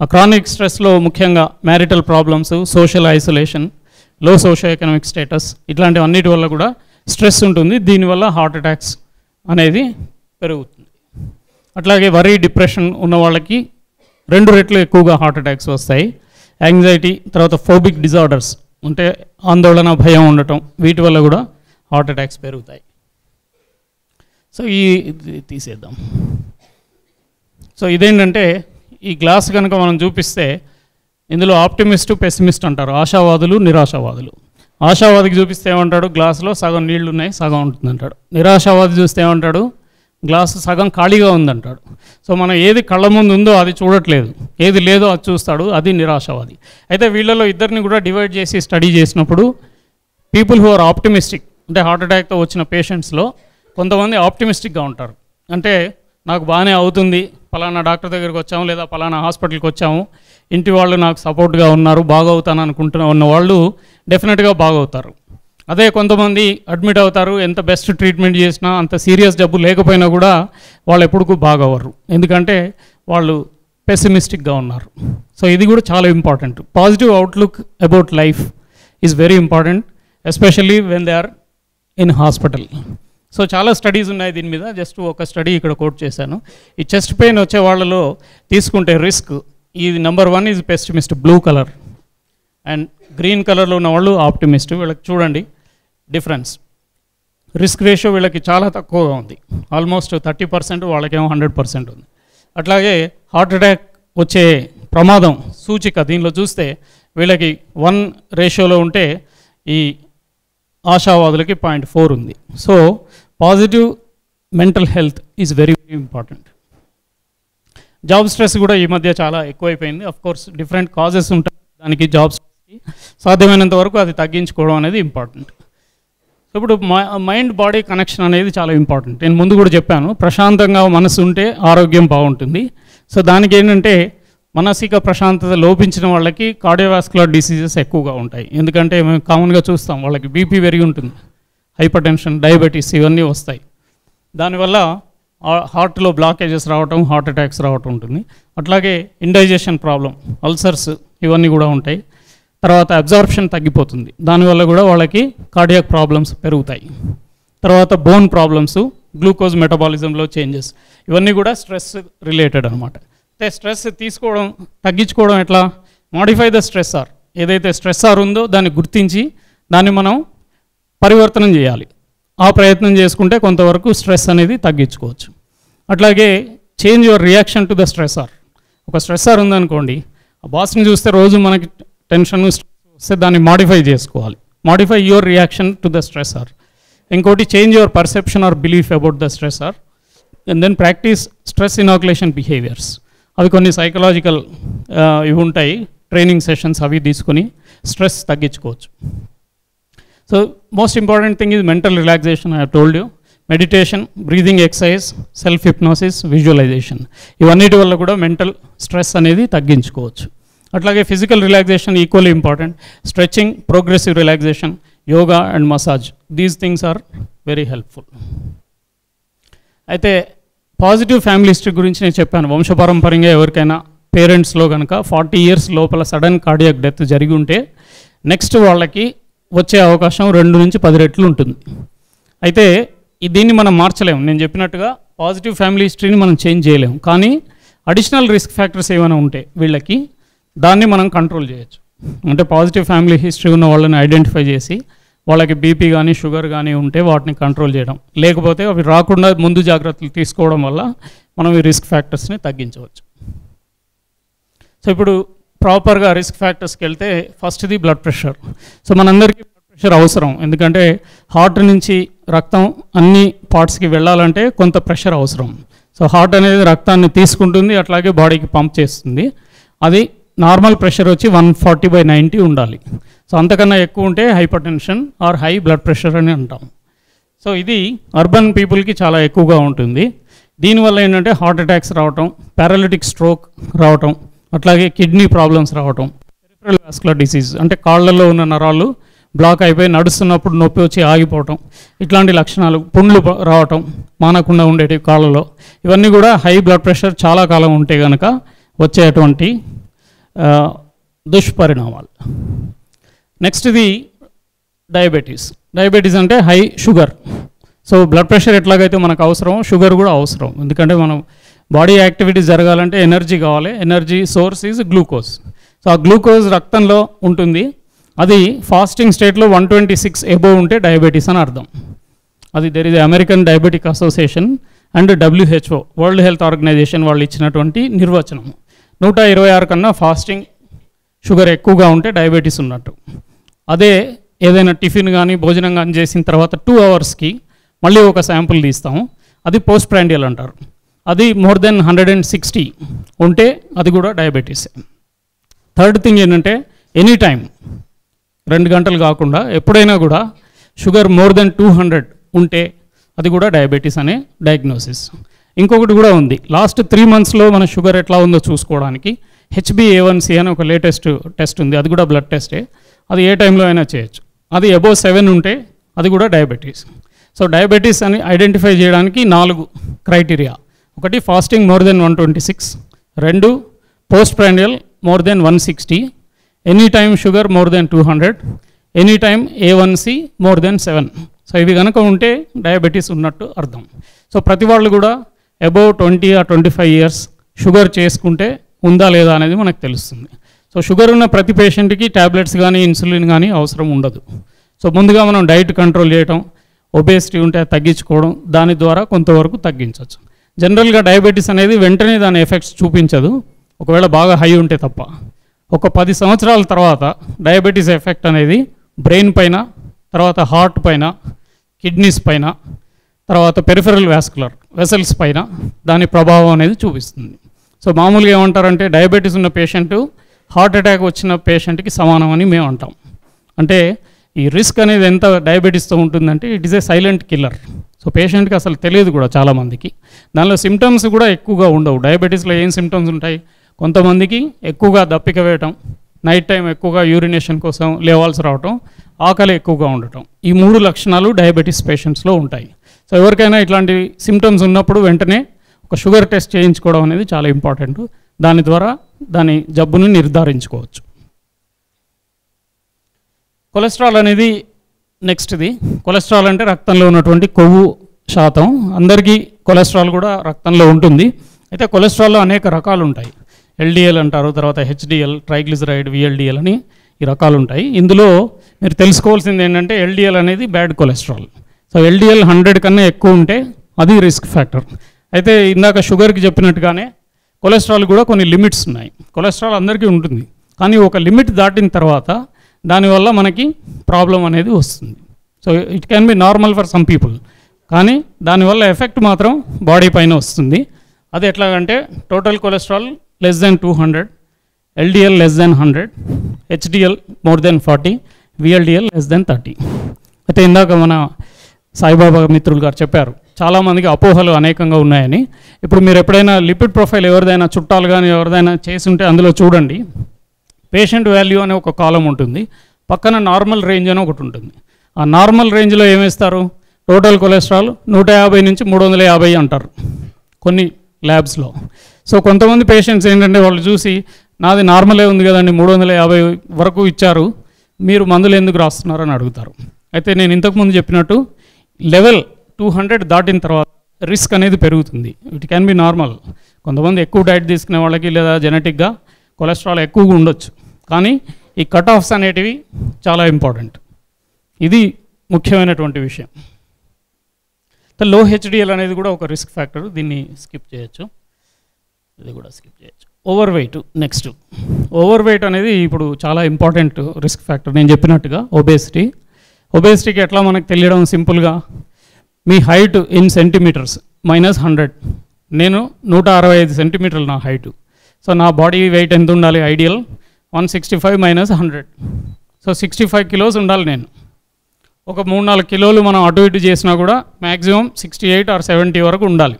ఆ క్రానిక్ స్ట్రెస్లో ముఖ్యంగా మ్యారిటల్ ప్రాబ్లమ్స్, సోషల్ ఐసోలేషన్, లో సోషో ఎకనామిక్ స్టేటస్, ఇట్లాంటివన్నిటి వల్ల కూడా స్ట్రెస్ ఉంటుంది. దీనివల్ల హార్ట్ అటాక్స్ అనేది పెరుగుతుంది. అట్లాగే వరీ, డిప్రెషన్ ఉన్న వాళ్ళకి 2 రెట్లు ఎక్కువగా హార్ట్ అటాక్స్ వస్తాయి. యాంగ్జైటీ, తర్వాత ఫోబిక్ డిజార్డర్స్, అంటే ఆందోళన, భయం ఉండటం, వీటి వల్ల కూడా హార్ట్ అటాక్స్ పెరుగుతాయి. సో ఇది తీసేద్దాం. సో ఇదేంటంటే ఈ గ్లాస్ కనుక మనం చూపిస్తే ఇందులో ఆప్టిమిస్ట్, పెసిమిస్ట్ అంటారు, ఆశావాదులు, నిరాశావాదులు. ఆశావాదికి చూపిస్తే ఏమంటాడు, గ్లాసులో సగం నీళ్లు ఉన్నాయి, సగం ఉంటుంది అంటాడు. నిరాశావాది చూస్తే ఏమంటాడు, గ్లాసు సగం ఖాళీగా ఉందంటాడు. సో మనం ఏది కళ్ళ ముందు ఉందో అది చూడట్లేదు, ఏది లేదో అది చూస్తాడు, అది నిరాశావాది. అయితే వీళ్ళలో ఇద్దరిని కూడా డివైడ్ చేసి స్టడీ చేసినప్పుడు పీపుల్ హూ ఆర్ ఆప్టిమిస్టిక్, అంటే హార్ట్ అటాక్తో వచ్చిన పేషెంట్స్లో కొంతమంది ఆప్టిమిస్టిక్గా ఉంటారు. అంటే నాకు బాగానే అవుతుంది, పలానా డాక్టర్ దగ్గరికి వచ్చాము లేదా పలానా హాస్పిటల్కి వచ్చాము, ఇంటి వాళ్ళు నాకు సపోర్ట్గా ఉన్నారు, బాగవుతాను అనుకుంటున్న ఉన్న వాళ్ళు డెఫినెట్గా బాగవుతారు. అదే కొంతమంది అడ్మిట్ అవుతారు, ఎంత బెస్ట్ ట్రీట్మెంట్ చేసినా అంత సీరియస్ జబ్బు లేకపోయినా కూడా వాళ్ళు ఎప్పుడూ బాగవ్వరు, ఎందుకంటే వాళ్ళు పెసిమిస్టిక్గా ఉన్నారు. సో ఇది కూడా చాలా important. Positive outlook about life is very important, especially when they are in hospital. So చాలా స్టడీస్ ఉన్నాయి దీని మీద, జస్ట్ ఒక స్టడీ ఇక్కడ కోట్ చేశాను. ఈ చెస్ట్ పెయిన్ వచ్చే వాళ్ళలో తీసుకుంటే రిస్క్, ఇది number 1 is pessimist, blue colour, and green కలర్లో ఉన్న వాళ్ళు ఆప్టిమిస్ట్. వీళ్ళకి చూడండి డిఫరెన్స్, రిస్క్ రేషియో వీళ్ళకి చాలా తక్కువగా ఉంది, ఆల్మోస్ట్ 30%, వాళ్ళకేమో 100% ఉంది. అట్లాగే హార్ట్ అటాక్ వచ్చే ప్రమాదం సూచిక దీనిలో చూస్తే వీళ్ళకి 1 రేషియోలో ఉంటే ఈ ఆశావాదులకి 0.4 ఉంది. So positive mental health is very very important. Job stress కూడా ఈ మధ్య చాలా ఎక్కువైపోయింది. అఫ్ కోర్స్ డిఫరెంట్ కాజెస్ ఉంటాయి దానికి, జాబ్ స్ట్రెస్కి సాధ్యమైనంత వరకు అది తగ్గించుకోవడం అనేది ఇంపార్టెంట్. సో ఇప్పుడు మైండ్ బాడీ కనెక్షన్ అనేది చాలా ఇంపార్టెంట్. నేను ముందు కూడా చెప్పాను, ప్రశాంతంగా మనసు ఉంటే ఆరోగ్యం బాగుంటుంది. సో దానికి ఏంటంటే మానసిక ప్రశాంతత లోపించిన వాళ్ళకి కార్డియోవాస్కులర్ డిసీజెస్ ఎక్కువగా ఉంటాయి. ఎందుకంటే మేము కామన్గా చూస్తాం, వాళ్ళకి బీపీ పెరిగి ఉంటుంది, హైపర్ టెన్షన్, డయాబెటీస్ ఇవన్నీ వస్తాయి. దానివల్ల హార్ట్లో బ్లాకేజెస్ రావటం, హార్ట్ అటాక్స్ రావటం ఉంటుంది. అట్లాగే ఇండైజెషన్ ప్రాబ్లం, అల్సర్స్ ఇవన్నీ కూడా ఉంటాయి. తర్వాత అబ్జార్ప్షన్ తగ్గిపోతుంది, దానివల్ల కూడా వాళ్ళకి కార్డియాక్ ప్రాబ్లమ్స్ పెరుగుతాయి. తర్వాత బోన్ ప్రాబ్లమ్స్, గ్లూకోజ్ మెటబాలిజంలో చేంజెస్, ఇవన్నీ కూడా స్ట్రెస్ రిలేటెడ్ అనమాట. అయితే స్ట్రెస్ తీసుకోవడం, తగ్గించుకోవడం ఎట్లా, మాడిఫై ద స్ట్రెస్సార్, ఏదైతే స్ట్రెస్సార్ ఉందో దాన్ని గుర్తించి దాన్ని మనం పరివర్తనం చేయాలి. ఆ ప్రయత్నం చేసుకుంటే కొంతవరకు స్ట్రెస్ అనేది తగ్గించుకోవచ్చు. అట్లాగే change your reaction to the stressor. ఒక స్ట్రెస్సార్ ఉందనుకోండి, ఆ బాస్ని చూస్తే రోజు మనకి టెన్షన్ వస్తే దాన్ని మాడిఫై చేసుకోవాలి. Modify your reaction to the stressor. ఇంకోటి change your perception or belief about the stressor. And then practice stress inoculation behaviors. అవి కొన్ని సైకలాజికల్ ఇవి ఉంటాయి, ట్రైనింగ్ సెషన్స్ అవి తీసుకొని స్ట్రెస్ తగ్గించుకోవచ్చు. So most important thing is mental relaxation. I have told you, meditation, breathing exercise, self hypnosis, visualisation, ఇవన్నిటి వల్ల కూడా మెంటల్ స్ట్రెస్ అనేది తగ్గించుకోవచ్చు. అట్లాగే physical relaxation equally important. Stretching, progressive relaxation, yoga and massage, these things are very helpful. అయితే positive family history గురించి నేను చెప్పాను. వంశపారంపర్యంగా ఎవరికైనా పేరెంట్స్లో కనుక 40 years లోపల సడన్ కార్డియాక్ డెత్ జరిగి ఉంటే నెక్స్ట్ వాళ్ళకి వచ్చే అవకాశం 2 నుంచి 10 రెట్లు ఉంటుంది. అయితే దీన్ని మనం మార్చలేము. నేను చెప్పినట్టుగా పాజిటివ్ ఫ్యామిలీ హిస్టరీని మనం చేంజ్ చేయలేము, కానీ అడిషనల్ రిస్క్ ఫ్యాక్టర్స్ ఏమైనా ఉంటే వీళ్ళకి దాన్ని మనం కంట్రోల్ చేయొచ్చు. అంటే పాజిటివ్ ఫ్యామిలీ హిస్టరీ ఉన్న వాళ్ళని ఐడెంటిఫై చేసి వాళ్ళకి బీపీ కానీ షుగర్ కానీ ఉంటే వాటిని కంట్రోల్ చేయడం, లేకపోతే అవి రాకుండా ముందు జాగ్రత్తలు తీసుకోవడం వల్ల మనం ఈ రిస్క్ ఫ్యాక్టర్స్ని తగ్గించవచ్చు. సో ఇప్పుడు ప్రాపర్గా రిస్క్ ఫ్యాక్టర్స్కి వెళ్తే ఫస్ట్ది బ్లడ్ ప్రెషర్. సో మనందరికీ బ్లడ్ ప్రెషర్ అవసరం, ఎందుకంటే హార్ట్ నుంచి రక్తం అన్ని పార్ట్స్కి వెళ్ళాలంటే కొంత ప్రెషర్ అవసరం. సో హార్ట్ అనేది రక్తాన్ని తీసుకుంటుంది, అట్లాగే బాడీకి పంప్ చేస్తుంది. అది నార్మల్ ప్రెషర్ వచ్చి 140/90 ఉండాలి. సో అంతకన్నా ఎక్కువ ఉంటే hyper tension are high blood pressure అని అంటాం. సో ఇది అర్బన్ పీపుల్కి చాలా ఎక్కువగా ఉంటుంది. దీనివల్ల ఏంటంటే హార్ట్ అటాక్స్ రావటం, పారాలిటిక్ స్ట్రోక్ రావటం, అట్లాగే కిడ్నీ ప్రాబ్లమ్స్ రావటం, పెరిఫెరల్ వాస్కులర్ డిసీజ్ అంటే కాళ్ళల్లో ఉన్న నరాలు బ్లాక్ అయిపోయి నడుస్తున్నప్పుడు నొప్పి వచ్చి ఆగిపోవటం, ఇట్లాంటి లక్షణాలు, పుండ్లు రావటం, మానకుండా ఉండేటివి కాళ్ళలో, ఇవన్నీ కూడా హై బ్లడ్ ప్రెషర్ చాలా కాలం ఉంటే కనుక వచ్చేటువంటి దుష్పరిణామాలు. నెక్స్ట్ది డయాబెటీస్. డయాబెటీస్ అంటే high sugar. So blood pressure ఎట్లాగైతే మనకు అవసరం, షుగర్ కూడా అవసరం. ఎందుకంటే మనం బాడీ యాక్టివిటీస్ జరగాలంటే ఎనర్జీ కావాలి. Energy source is glucose. So ఆ గ్లూకోజ్ రక్తంలో ఉంటుంది. అది ఫాస్టింగ్ స్టేట్లో 126 అబోవ్ ఉంటే డయాబెటీస్ అని అర్థం. అది there is American diabetic association and WHO, world health organisation వాళ్ళు ఇచ్చినటువంటి నిర్వచనం. 126 కన్నా ఫాస్టింగ్ షుగర్ ఎక్కువగా ఉంటే డయాబెటీస్ ఉన్నట్టు. అదే ఏదైనా టిఫిన్ కానీ భోజనం కానీ చేసిన తర్వాత 2 అవర్స్కి మళ్ళీ ఒక శాంపుల్ తీస్తాము, అది పోస్ట్ ప్రాండియల్ అంటారు. అది మోర్ దెన్ 160 ఉంటే అది కూడా డయాబెటీసే. థర్డ్ థింగ్ ఏంటంటే ఎనీ టైం 2 గంటలు కాకుండా ఎప్పుడైనా కూడా షుగర్ మోర్ దెన్ 200 ఉంటే అది కూడా డయాబెటీస్ అనే డయాగ్నోసిస్. ఇంకొకటి కూడా ఉంది, లాస్ట్ 3 monthsలో మన షుగర్ ఎట్లా ఉందో చూసుకోవడానికి HbA1c అని ఒక లేటెస్ట్ టెస్ట్ ఉంది, అది కూడా బ్లడ్ టెస్టే. అది ఏ టైంలో అయినా చేయొచ్చు. అది అబోవ్ 7 ఉంటే అది కూడా డయాబెటీస్. సో డయాబెటీస్ అని ఐడెంటిఫై చేయడానికి 4 క్రైటీరియా. ఒకటి fasting more than 126, 2 post prandial more than 160, any time sugar more than 200, any time A1c more than 7. So ఇవి కనుక ఉంటే డయాబెటీస్ ఉన్నట్టు అర్థం. సో ప్రతి వాళ్ళు కూడా అబోవ్ 20 or 25 years షుగర్ చేసుకుంటే ఉందా లేదా అనేది మనకు తెలుస్తుంది. సో షుగర్ ఉన్న ప్రతి పేషెంట్కి ట్యాబ్లెట్స్ కానీ ఇన్సులిన్ కానీ అవసరం ఉండదు. సో ముందుగా మనం డైట్ కంట్రోల్ చేయటం, ఒబేసిటీ ఉంటే తగ్గించుకోవడం, దాని ద్వారా కొంతవరకు తగ్గించవచ్చు. జనరల్గా డయాబెటీస్ అనేది వెంటనే దాని ఎఫెక్ట్స్ చూపించదు, ఒకవేళ బాగా హై ఉంటే తప్ప. ఒక 10 సంవత్సరాల తర్వాత డయాబెటీస్ ఎఫెక్ట్ అనేది బ్రెయిన్ పైన, తర్వాత హార్ట్ పైన, కిడ్నీస్ పైన, తర్వాత పెరిఫెరల్ వాస్కులర్ వెసల్స్ పైన దాని ప్రభావం అనేది చూపిస్తుంది. సో మామూలుగా ఏమంటారంటే డయాబెటీస్ ఉన్న పేషెంట్ హార్ట్ అటాక్ వచ్చిన పేషెంట్కి సమానం అని మేము అంటాం. అంటే ఈ రిస్క్ అనేది ఎంత డయాబెటీస్తో ఉంటుందంటే it is a silent killer. So పేషెంట్కి అసలు తెలియదు కూడా చాలామందికి. దానిలో సిమ్టమ్స్ కూడా ఎక్కువగా ఉండవు. డయాబెటీస్లో ఏం సిమ్టమ్స్ ఉంటాయి, కొంతమందికి ఎక్కువగా దప్పిక వేయటం, నైట్ టైం ఎక్కువగా యూరినేషన్ కోసం లేవాల్సి రావటం, ఆకలి ఎక్కువగా ఉండటం, ఈ 3 లక్షణాలు డయాబెటీస్ పేషెంట్స్లో ఉంటాయి. సో ఎవరికైనా ఇట్లాంటి సిమ్టమ్స్ ఉన్నప్పుడు వెంటనే ఒక షుగర్ టెస్ట్ చేయించుకోవడం అనేది చాలా ఇంపార్టెంట్. దాని ద్వారా దాని జబ్బును నిర్ధారించుకోవచ్చు. కొలెస్ట్రాల్ అనేది నెక్స్ట్ది. కొలెస్ట్రాల్ అంటే రక్తంలో ఉన్నటువంటి కొవ్వు శాతం. అందరికీ కొలెస్ట్రాల్ కూడా రక్తంలో ఉంటుంది. అయితే కొలెస్ట్రాల్లో అనేక రకాలు ఉంటాయి. LDL అంటారు, తర్వాత HDL, ట్రైగ్లిజరైడ్, VLDL అని ఈ రకాలు ఉంటాయి. ఇందులో మీరు తెలుసుకోవాల్సింది ఏంటంటే LDL అనేది బ్యాడ్ కొలెస్ట్రాల్. సో LDL 100 కన్నా ఎక్కువ ఉంటే అది రిస్క్ ఫ్యాక్టర్. అయితే ఇందాక షుగర్కి చెప్పినట్టుగానే కొలెస్ట్రాల్ కూడా కొన్ని లిమిట్స్ ఉన్నాయి. కొలెస్ట్రాల్ అందరికీ ఉంటుంది, కానీ ఒక లిమిట్ దాటిన తర్వాత దానివల్ల మనకి ప్రాబ్లం అనేది వస్తుంది. So it can be normal for some people, కానీ దానివల్ల ఎఫెక్ట్ మాత్రం బాడీ పైన వస్తుంది. అది ఎట్లాగంటే total cholesterol less than 200, LDL less than 100, HDL more than 40, VLDL less than 30. అయితే ఇందాక మన సాయిబాబా మిత్రులు గారు చెప్పారు చాలామందికి అపోహలు అనేకంగా ఉన్నాయని. ఇప్పుడు మీరు ఎప్పుడైనా లిపిడ్ ప్రొఫైల్ ఎవరిదైనా చుట్టాలు కానీ ఎవరిదైనా చేసి ఉంటే అందులో చూడండి, పేషెంట్ వాల్యూ అనే ఒక కాలం ఉంటుంది, పక్కన నార్మల్ రేంజ్ అని ఒకటి ఉంటుంది. ఆ నార్మల్ రేంజ్లో ఏమేస్తారు, టోటల్ కొలెస్ట్రాల్ 150 నుంచి 350 అంటారు కొన్ని ల్యాబ్స్లో. సో కొంతమంది పేషెంట్స్ ఏంటంటే వాళ్ళు చూసి నాది నార్మలే ఉంది కదండి 350 వరకు ఇచ్చారు, మీరు మందులు ఎందుకు రాస్తున్నారని అడుగుతారు. అయితే నేను ఇంతకుముందు చెప్పినట్టు లెవెల్ 200 దాటిన తర్వాత రిస్క్ అనేది పెరుగుతుంది. It can be normal. కొంతమంది ఎక్కువ డైట్ తీసుకునే వాళ్ళకి లేదా జెనెటిక్గా కొలెస్ట్రాల్ ఎక్కువగా ఉండొచ్చు, కానీ ఈ కట్ ఆఫ్స్ అనేటివి చాలా ఇంపార్టెంట్. ఇది ముఖ్యమైనటువంటి విషయం. లో HDL అనేది కూడా ఒక రిస్క్ ఫ్యాక్టర్, దీన్ని స్కిప్ చేయొచ్చు, ఇది కూడా స్కిప్ చేయొచ్చు. Over weight next. Over weight అనేది ఇప్పుడు చాలా ఇంపార్టెంట్ రిస్క్ ఫ్యాక్టర్. నేను చెప్పినట్టుగా ఒబేసిటీకి ఎట్లా మనకు తెలియడం సింపుల్గా, మీ హైట్ ఇన్ సెంటీమీటర్స్ -100, నేను 165 సెంటీమీటర్లు నా హైటు. సో నా బాడీ వెయిట్ ఎంత ఉండాలి, ఐడియల్ 165 - 100. సో 65 కిలోస్ ఉండాలి నేను. ఒక 3-4 కిలోలు మనం అటు ఇటు చేసినా కూడా మ్యాక్సిమం 68 or 70 వరకు ఉండాలి.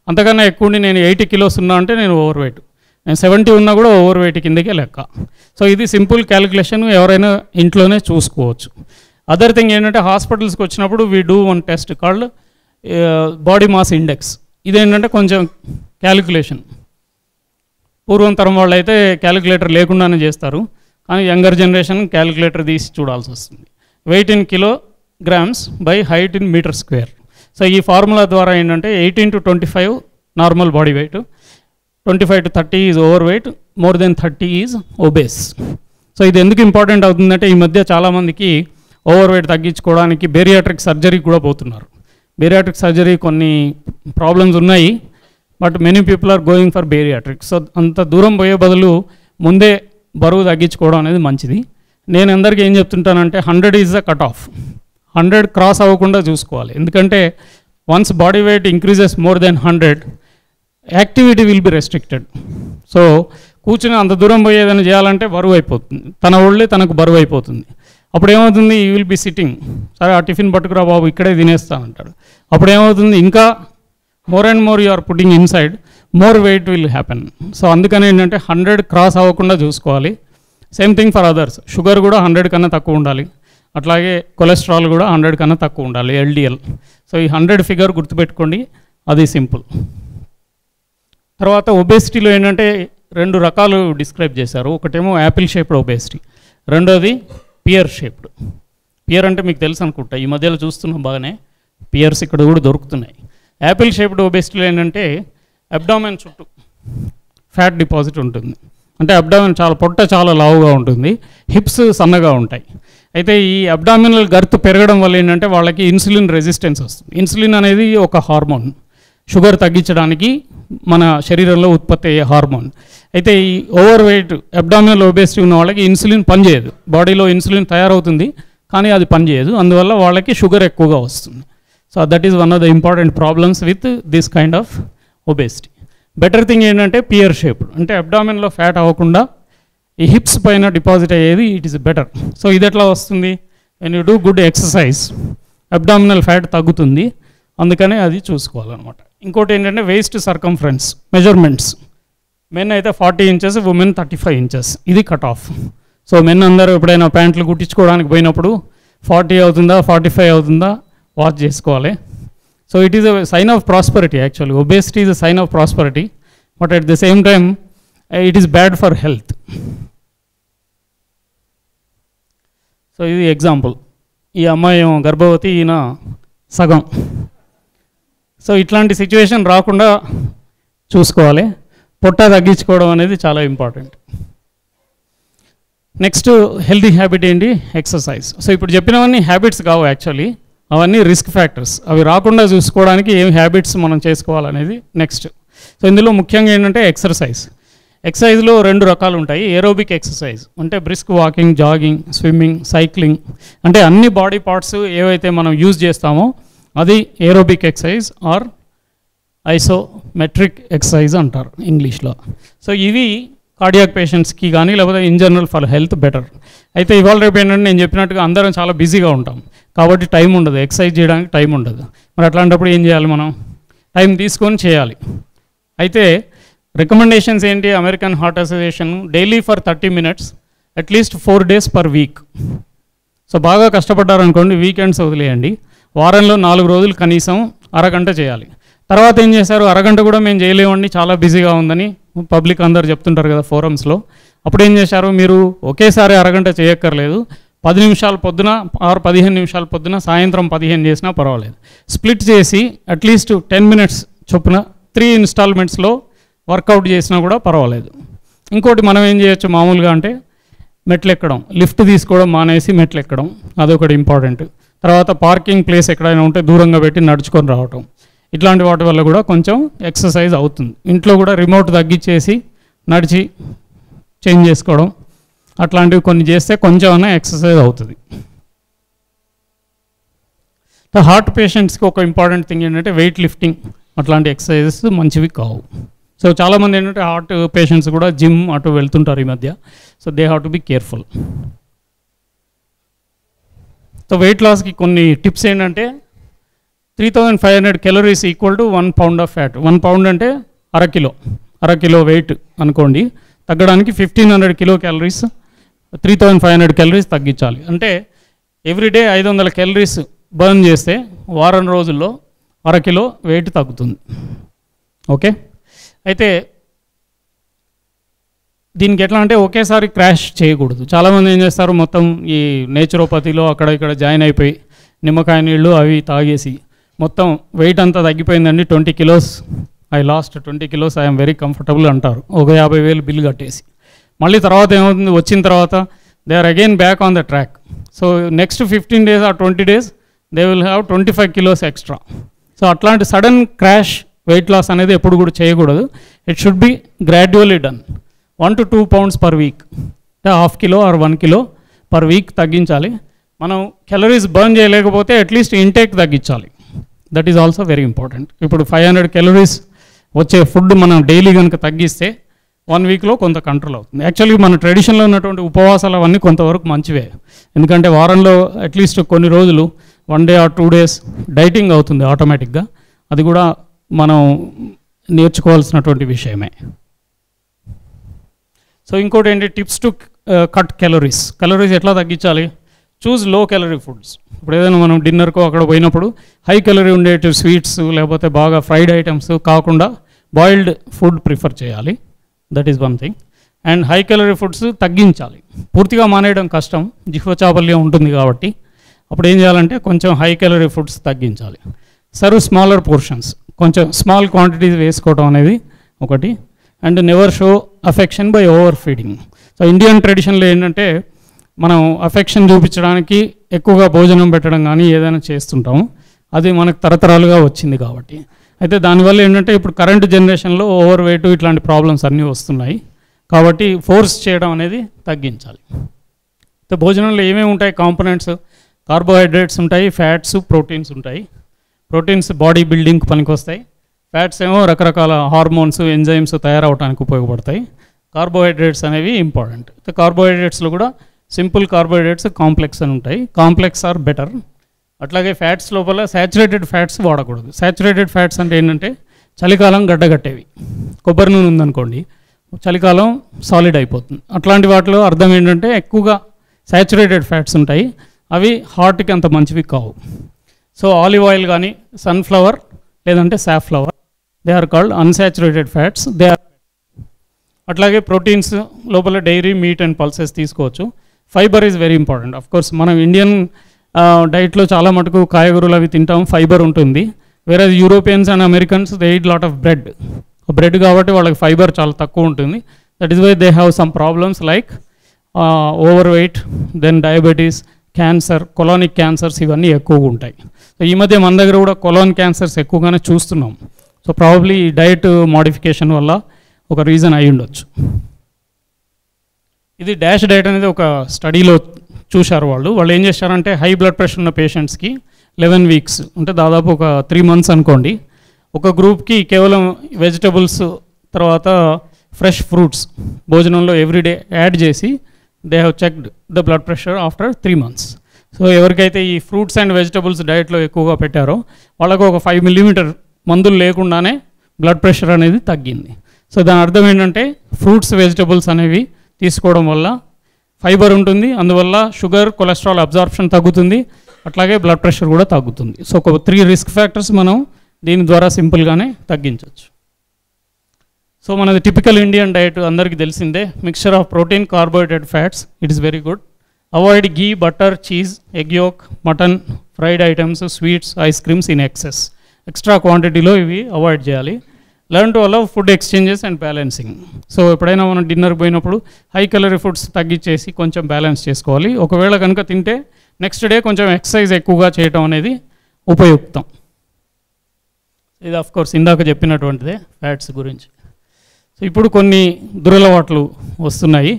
అంతకన్నా ఎక్కువ ఉండి నేను 80 కిలోస్ ఉన్నా అంటే నేను ఓవర్ వెయిట్, నేను 70 ఉన్నా కూడా ఓవర్ వెయిట్ కిందకే లెక్క. సో ఇది సింపుల్ క్యాలిక్యులేషన్, ఎవరైనా ఇంట్లోనే చూసుకోవచ్చు. అదర్ థింగ్ ఏంటంటే హాస్పిటల్స్కి వచ్చినప్పుడు we do one test called body mass index. ఇదేంటంటే కొంచెం క్యాలిక్యులేషన్. పూర్వం తరం వాళ్ళు అయితే క్యాలిక్యులేటర్ లేకుండానే చేస్తారు, కానీ యంగర్ జనరేషన్ క్యాలిక్యులేటర్ తీసి చూడాల్సి వస్తుంది. Weight in kilograms by height in metre square. So ఈ ఫార్ములా ద్వారా ఏంటంటే 18 to 25 normal body weight, 25 to 30 is over weight, more than 30 is obese. So ఇది ఎందుకు ఇంపార్టెంట్ అవుతుందంటే ఈ మధ్య చాలామందికి ఓవర్ వెయిట్ తగ్గించుకోవడానికి బేరియాట్రిక్ సర్జరీ కూడా పోతున్నారు. బేరియాట్రిక్ సర్జరీ కొన్ని ప్రాబ్లమ్స్ ఉన్నాయి, but many people are going for bariatric. So అంత దూరం పోయే బదులు ముందే బరువు తగ్గించుకోవడం అనేది మంచిది. నేను అందరికీ ఏం చెప్తుంటానంటే 100 is the cut off. 100 cross అవ్వకుండా చూసుకోవాలి. ఎందుకంటే once body weight increases more than 100, activity will be restricted. So కూర్చుని అంత దూరం పోయి ఏదైనా చేయాలంటే బరువు అయిపోతుంది, తన ఒళ్ళే తనకు బరువు అయిపోతుంది. అప్పుడు ఏమవుతుంది, ఈ విల్ బి సిట్టింగ్, సరే ఆ టిఫిన్ పట్టుకురా బాబు ఇక్కడే తినేస్తానంటాడు. అప్పుడు ఏమవుతుంది, ఇంకా more and more you are putting inside, more weight will happen. So అందుకని ఏంటంటే 100 క్రాస్ అవ్వకుండా చూసుకోవాలి. Same thing for others. Sugar కూడా 100 కన్నా తక్కువ ఉండాలి, అట్లాగే కొలెస్ట్రాల్ కూడా 100 కన్నా తక్కువ ఉండాలి, LDL. సో ఈ 100 ఫిగర్ గుర్తుపెట్టుకోండి, అది సింపుల్. తర్వాత ఒబేసిటీలో ఏంటంటే 2 రకాలు డిస్క్రైబ్ చేశారు. ఒకటేమో యాపిల్ షేప్డ్ ఒబేసిటీ, రెండోది పియర్ షేప్డ్. పియర్ అంటే మీకు తెలుసు అనుకుంటా, ఈ మధ్యలో చూస్తున్నాం బాగానే, పియర్స్ ఇక్కడ కూడా దొరుకుతున్నాయి. యాపిల్ షేప్డ్ ఒబేసిటీలో ఏంటంటే అబ్డామెన్ చుట్టూ ఫ్యాట్ డిపాజిట్ ఉంటుంది. అంటే అబ్డామిన్ పొట్ట చాలా లావుగా ఉంటుంది, హిప్స్ సన్నగా ఉంటాయి. అయితే ఈ అబ్డామినల్ గర్త్ పెరగడం వల్ల ఏంటంటే వాళ్ళకి ఇన్సులిన్ రెసిస్టెన్స్ వస్తుంది. ఇన్సులిన్ అనేది ఒక హార్మోన్, షుగర్ తగ్గించడానికి మన శరీరంలో ఉత్పత్తి అయ్యే హార్మోన్. అయితే ఈ ఓవర్ వెయిట్ అబ్డామినల్ ఒబేసిటీ ఉన్న వాళ్ళకి ఇన్సులిన్ పనిచేయదు. బాడీలో ఇన్సులిన్ తయారవుతుంది కానీ అది పనిచేయదు, అందువల్ల వాళ్ళకి షుగర్ ఎక్కువగా వస్తుంది. So that is one of the important problems with this kind of obesity. Better thing ఏంటంటే పియర్ షేప్డ్, అంటే అబ్డామిన్లో ఫ్యాట్ అవ్వకుండా ఈ హిప్స్ పైన డిపాజిట్ అయ్యేది, ఇట్ ఈస్ బెటర్. సో ఇది ఎట్లా వస్తుంది, when you do good exercise abdominal fat తగ్గుతుంది, అందుకనే అది చూసుకోవాలన్నమాట. ఇంకోటి ఏంటంటే వేస్ట్ సర్కంఫరెన్స్ మెజర్మెంట్స్. మెన్ అయితే 40 ఇంచెస్, ఉమెన్ 35 ఇంచెస్, ఇది కట్ ఆఫ్. సో మెన్ అందరూ ఎప్పుడైనా ప్యాంట్లు కుట్టించుకోవడానికి పోయినప్పుడు 40 అవుతుందా 45 అవుతుందా వాచ్ చేసుకోవాలి. So it is a sign of prosperity actually. Obesity is a sign of prosperity, but at the same time it is bad for health. So ఇది example, ఈ అమ్మాయి గర్భవతి, ఈయన సగం. సో ఇట్లాంటి సిచ్యువేషన్ రాకుండా చూసుకోవాలి. పొట్ట తగ్గించుకోవడం అనేది చాలా ఇంపార్టెంట్. నెక్స్ట్ హెల్తీ హ్యాబిట్ ఏంటి, ఎక్సర్సైజ్. సో ఇప్పుడు చెప్పినవన్నీ హ్యాబిట్స్ కావు యాక్చువల్లీ, అవన్నీ రిస్క్ ఫ్యాక్టర్స్. అవి రాకుండా చూసుకోవడానికి ఏం హ్యాబిట్స్ మనం చేసుకోవాలనేది నెక్స్ట్. సో ఇందులో ముఖ్యంగా ఏంటంటే ఎక్సర్సైజ్. ఎక్సర్సైజ్లో 2 రకాలు ఉంటాయి. ఏరోబిక్ ఎక్సర్సైజ్ అంటే brisk walking, jogging, swimming, cycling, అంటే అన్ని బాడీ పార్ట్స్ ఏవైతే మనం యూజ్ చేస్తామో అది aerobic exercise or isometric exercise అంటారు ఇంగ్లీష్లో. సో ఇవి కార్డియాక్ పేషెంట్స్కి కానీ లేకపోతే in general for health better. అయితే ఇవాళ రేపు ఏంటంటే నేను చెప్పినట్టుగా అందరం చాలా బిజీగా ఉంటాం కాబట్టి టైం ఉండదు, ఎక్సర్సైజ్ చేయడానికి టైం ఉండదు. మరి అట్లాంటప్పుడు ఏం చేయాలి, మనం టైం తీసుకొని చేయాలి. అయితే రికమెండేషన్స్ ఏంటి, American heart association daily for 30 minutes at least 4 days per week. So బాగా కష్టపడ్డారనుకోండి వీకెండ్స్ వదిలేయండి, వారంలో 4 రోజులు కనీసం అరగంట చేయాలి. తర్వాత ఏం చేశారు, అరగంట కూడా మేము చేయలేమండి చాలా బిజీగా ఉందని పబ్లిక్ అందరు చెప్తుంటారు కదా ఫోరమ్స్లో. అప్పుడు ఏం చేశారు, మీరు ఒకేసారి అరగంట చేయక్కర్లేదు, 10 నిమిషాలు పొద్దున ఆరు 15 నిమిషాలు పొద్దున, సాయంత్రం 15 చేసినా పర్వాలేదు. స్ప్లిట్ చేసి అట్లీస్ట్ 10 minutes చొప్పున 3 installmentsలో వర్కౌట్ చేసినా కూడా పర్వాలేదు. ఇంకోటి మనం ఏం చేయొచ్చు మామూలుగా అంటే మెట్లు ఎక్కడం, లిఫ్ట్ తీసుకోవడం మానేసి మెట్లు ఎక్కడం, అదొకటి ఇంపార్టెంట్. తర్వాత పార్కింగ్ ప్లేస్ ఎక్కడైనా ఉంటే దూరంగా పెట్టి నడుచుకొని రావటం, ఇట్లాంటి వాటి వల్ల కూడా కొంచెం ఎక్సర్సైజ్ అవుతుంది. ఇంట్లో కూడా రిమోట్ తగ్గించేసి నడిచి చేంజ్ చేసుకోవడం అట్లాంటివి కొన్ని చేస్తే కొంచెం అన్నా ఎక్సర్సైజ్ అవుతుంది. హార్ట్ పేషెంట్స్కి ఒక ఇంపార్టెంట్ థింగ్ ఏంటంటే వెయిట్ లిఫ్టింగ్, అట్లాంటి ఎక్సర్సైజెస్ మంచివి కావు. సో చాలామంది ఏంటంటే హార్ట్ పేషెంట్స్ కూడా జిమ్ అటు వెళ్తుంటారు ఈ మధ్య. So they have to be careful. So weight లాస్కి కొన్ని టిప్స్ ఏంటంటే 3500 calories equal to 1 pound of fat. 1 pound అంటే అర కిలో వెయిట్ అనుకోండి. తగ్గడానికి 1500 kcal, 3500 calories తగ్గించాలి. అంటే ఎవ్రీడే 500 calories బర్న్ చేస్తే వారం రోజుల్లో అర కిలో వెయిట్ తగ్గుతుంది. ఓకే, అయితే దీనికి ఎట్లా అంటే ఒకేసారి క్రాష్ చేయకూడదు. చాలామంది ఏం చేస్తారు, మొత్తం ఈ నేచురోపతిలో అక్కడ ఇక్కడ జాయిన్ అయిపోయి నిమ్మకాయ నీళ్ళు అవి తాగేసి మొత్తం వెయిట్ అంతా తగ్గిపోయిందండి, 20 kilos, I last 20 kilos, I'm very comfortable అంటారు, ఒక 50,000 బిల్ కట్టేసి. మళ్ళీ తర్వాత ఏమవుతుంది, వచ్చిన తర్వాత they are again back on the track. So next 15 days or 20 days they will have 25 kilos extra. So అట్లాంటి సడన్ క్రాష్ వెయిట్ లాస్ అనేది ఎప్పుడు కూడా చేయకూడదు. It should be gradually done. 1 to 2 pounds per week. అంటే 1/2 kilo or 1 kilo per week తగ్గించాలి. మనం calories burn చేయలేకపోతే at least intake తగ్గించాలి. That is also very important. ఇప్పుడు 500 క్యాలరీస్ వచ్చే ఫుడ్ మనం డైలీ కనుక తగ్గిస్తే 1 వీక్లో కొంత కంట్రోల్ అవుతుంది. యాక్చువల్లీ మన ట్రెడిషన్లో ఉన్నటువంటి ఉపవాసాలు అవన్నీ కొంతవరకు మంచివే, ఎందుకంటే వారంలో అట్లీస్ట్ కొన్ని రోజులు 1 డే ఆర్ 2 డేస్ డైటింగ్ అవుతుంది ఆటోమేటిక్గా. అది కూడా మనం నేర్చుకోవాల్సినటువంటి విషయమే. సో ఇంకోటి ఏంటి, tips to cut calories. Calories ఎట్లా తగ్గించాలి? చూస్ లో క్యాలరీ ఫుడ్స్. ఇప్పుడు ఏదైనా మనం డిన్నర్కో అక్కడ పోయినప్పుడు హై క్యాలరీ ఉండేటివి స్వీట్స్ లేకపోతే బాగా ఫ్రైడ్ ఐటమ్స్ కాకుండా బాయిల్డ్ ఫుడ్ ప్రిఫర్ చేయాలి. That is one thing. And high calorie foods తగ్గించాలి. పూర్తిగా మానేయడం కష్టం, జిహ్వ చాపల్యం ఉంటుంది కాబట్టి. అప్పుడు ఏం చేయాలంటే కొంచెం హై క్యాలరీ ఫుడ్స్ తగ్గించాలి. సర్వ్ స్మాలర్ పోర్షన్స్, కొంచెం స్మాల్ క్వాంటిటీస్ వేసుకోవడం అనేది ఒకటి. And never show affection by over feeding. So Indian ట్రెడిషన్లో ఏంటంటే మనం అఫెక్షన్ చూపించడానికి ఎక్కువగా భోజనం పెట్టడం కానీ ఏదైనా చేస్తుంటాము, అది మనకు తరతరాలుగా వచ్చింది కాబట్టి. అయితే దానివల్ల ఏంటంటే ఇప్పుడు కరెంట్ జనరేషన్లో ఓవర్ వెయిట్ ఇట్లాంటి ప్రాబ్లమ్స్ అన్నీ వస్తున్నాయి కాబట్టి ఫోర్స్ చేయడం అనేది తగ్గించాలి. అయితే భోజనంలో ఏమేమి ఉంటాయి కాంపోనెంట్స్? కార్బోహైడ్రేట్స్ ఉంటాయి, ఫ్యాట్స్, ప్రోటీన్స్ ఉంటాయి. ప్రోటీన్స్ బాడీ బిల్డింగ్కి పనికొస్తాయి, ఫ్యాట్స్ ఏమో రకరకాల హార్మోన్స్ ఎంజైమ్స్ తయారవడానికి ఉపయోగపడతాయి. కార్బోహైడ్రేట్స్ అనేవి ఇంపార్టెంట్. అయితే కార్బోహైడ్రేట్స్లో కూడా సింపుల్ కార్బోహైడ్రేట్స్, కాంప్లెక్స్ అని ఉంటాయి. Complex are better. అట్లాగే ఫ్యాట్స్ లోపల శాచురేటెడ్ ఫ్యాట్స్ వాడకూడదు. శాచురేటెడ్ ఫ్యాట్స్ అంటే ఏంటంటే చలికాలం గడ్డగట్టేవి. కొబ్బరి నూనె ఉందనుకోండి, చలికాలం సాలిడ్ అయిపోతుంది. అట్లాంటి వాటిలో అర్థం ఏంటంటే ఎక్కువగా శాచురేటెడ్ ఫ్యాట్స్ ఉంటాయి, అవి హార్ట్కి అంత మంచివి కావు. సో ఆలివ్ ఆయిల్ కానీ సన్ఫ్లవర్ లేదంటే safflower, they are called unsaturated fats. They are. అట్లాగే ప్రోటీన్స్ లోపల డైరీ, మీట్ అండ్ పల్సెస్ తీసుకోవచ్చు. Fibre is very important. Of course మనం ఇండియన్ డైట్లో చాలా మటుకు కాయగూరలు అవి తింటాం, ఫైబర్ ఉంటుంది. వేరే Europeans and Americans they eat lot of bread కాబట్టి వాళ్ళకి ఫైబర్ చాలా తక్కువ ఉంటుంది. That is why they have some problems like over weight, then diabetes, cancer, కొలానిక్ cancers ఇవన్నీ ఎక్కువగా ఉంటాయి. సో ఈ మధ్య మన దగ్గర కూడా కొలాన్ క్యాన్సర్స్ ఎక్కువగానే చూస్తున్నాం. సో ప్రాబబ్లీ ఈ డైట్ మోడిఫికేషన్ వల్ల ఒక రీజన్ అయి ఉండొచ్చు. ఇది డాష్ డైట్ అనేది ఒక స్టడీలో చూశారు వాళ్ళు ఏం చేశారంటే హై బ్లడ్ ప్రెషర్ ఉన్న పేషెంట్స్కి 11 వీక్స్ అంటే దాదాపు ఒక 3 మంత్స్ అనుకోండి, ఒక గ్రూప్కి కేవలం వెజిటబుల్స్ తర్వాత ఫ్రెష్ ఫ్రూట్స్ భోజనంలో ఎవ్రీడే యాడ్ చేసి they have checked the blood pressure after 3 months. So ఎవరికైతే ఈ ఫ్రూట్స్ అండ్ వెజిటబుల్స్ డైట్లో ఎక్కువగా పెట్టారో వాళ్ళకు ఒక 5 మిల్లీమీటర్ మందులు లేకుండానే బ్లడ్ ప్రెషర్ అనేది తగ్గింది. సో దాని అర్థం ఏంటంటే ఫ్రూట్స్, వెజిటబుల్స్ అనేవి తీసుకోవడం వల్ల ఫైబర్ ఉంటుంది, అందువల్ల షుగర్, కొలెస్ట్రాల్ అబ్జార్ప్షన్ తగ్గుతుంది, అట్లాగే బ్లడ్ ప్రెషర్ కూడా తగ్గుతుంది. సో ఒక 3 రిస్క్ ఫ్యాక్టర్స్ మనం దీని ద్వారా సింపుల్గానే తగ్గించవచ్చు. సో మనది టిపికల్ ఇండియన్ డైట్ అందరికీ తెలిసిందే, mixture of protein, carbohydrate, fats. It is very good. Avoid ghee, butter, cheese, egg yolk, mutton, fried items, sweets, ice creams in extra క్వాంటిటీలో ఇవి అవాయిడ్ చేయాలి. Learn to allow food exchanges and balancing. So ఎప్పుడైనా మనం డిన్నర్కి పోయినప్పుడు high calorie foods తగ్గించేసి కొంచెం balance చేసుకోవాలి. ఒకవేళ కనుక తింటే నెక్స్ట్ డే కొంచెం ఎక్సర్సైజ్ ఎక్కువగా చేయటం అనేది ఉపయుక్తం. ఇది ఆఫ్ కోర్స్ ఇందాక చెప్పినటువంటిదే ఫ్యాట్స్ గురించి. సో ఇప్పుడు కొన్ని దురలవాట్లు వస్తున్నాయి.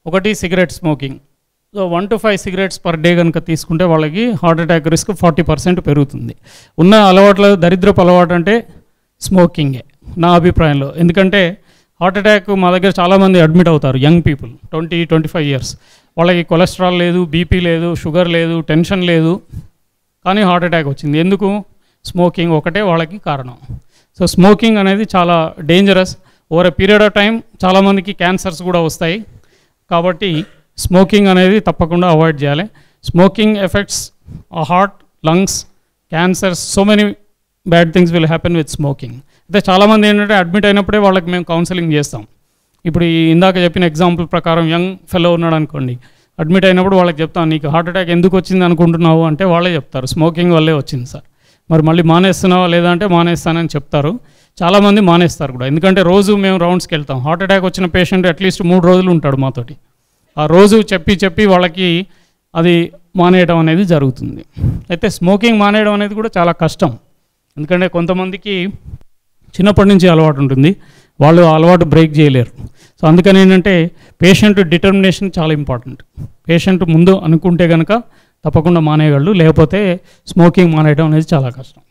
ఒకటి cigarette smoking. So 1 to 5 cigarettes per day కనుక తీసుకుంటే వాళ్ళకి హార్ట్ అటాక్ రిస్క్ 40% పెరుగుతుంది. ఉన్న అలవాట్ల దరిద్రపు అలవాటు అంటే స్మోకింగే నా అభిప్రాయంలో. ఎందుకంటే హార్ట్ అటాక్ మా దగ్గర చాలామంది అడ్మిట్ అవుతారు, యంగ్ పీపుల్ 20-25 ఇయర్స్. వాళ్ళకి కొలెస్ట్రాల్ లేదు, బీపీ లేదు, షుగర్ లేదు, టెన్షన్ లేదు, కానీ హార్ట్ అటాక్ వచ్చింది. ఎందుకు? స్మోకింగ్ ఒకటే వాళ్ళకి కారణం. సో స్మోకింగ్ అనేది చాలా dangerous. Over a period of time చాలామందికి క్యాన్సర్స్ కూడా వస్తాయి. కాబట్టి స్మోకింగ్ అనేది తప్పకుండా అవాయిడ్ చేయాలి. Smoking effects heart, lungs, cancers, so many bad things will happen with smoking. అయితే చాలామంది ఏంటంటే అడ్మిట్ అయినప్పుడే వాళ్ళకి మేము కౌన్సిలింగ్ చేస్తాం. ఇప్పుడు ఈ ఇందాక చెప్పిన ఎగ్జాంపుల్ ప్రకారం యంగ్ ఫెలో ఉన్నాడు అనుకోండి, అడ్మిట్ అయినప్పుడు వాళ్ళకి చెప్తాం, నీకు హార్ట్ అటాక్ ఎందుకు వచ్చింది అనుకుంటున్నావు అంటే వాళ్ళే చెప్తారు, స్మోకింగ్ వల్లే వచ్చింది సార్. మరి మళ్ళీ మానేస్తున్నావా లేదా అంటే మానేస్తానని చెప్తారు. చాలామంది మానేస్తారు కూడా, ఎందుకంటే రోజు మేము రౌండ్స్కి వెళ్తాం. హార్ట్ అటాక్ వచ్చిన పేషెంట్ అట్లీస్ట్ 3 రోజులు ఉంటాడు మాతోటి. ఆ రోజు చెప్పి వాళ్ళకి అది మానేయడం అనేది జరుగుతుంది. అయితే స్మోకింగ్ మానేయడం అనేది కూడా చాలా కష్టం. ఎందుకంటే కొంతమందికి చిన్నప్పటి నుంచి అలవాటు ఉంటుంది. వాళ్ళు అలవాటు బ్రేక్ చేయలేరు. సో అందుకని ఏంటంటే పేషెంట్ డిటర్మినేషన్ చాలా ఇంపార్టెంట్. పేషెంట్ ముందు అనుకుంటే కనుక తప్పకుండా మానేయగలడు, లేకపోతే స్మోకింగ్ మానేయడం అనేది చాలా కష్టం.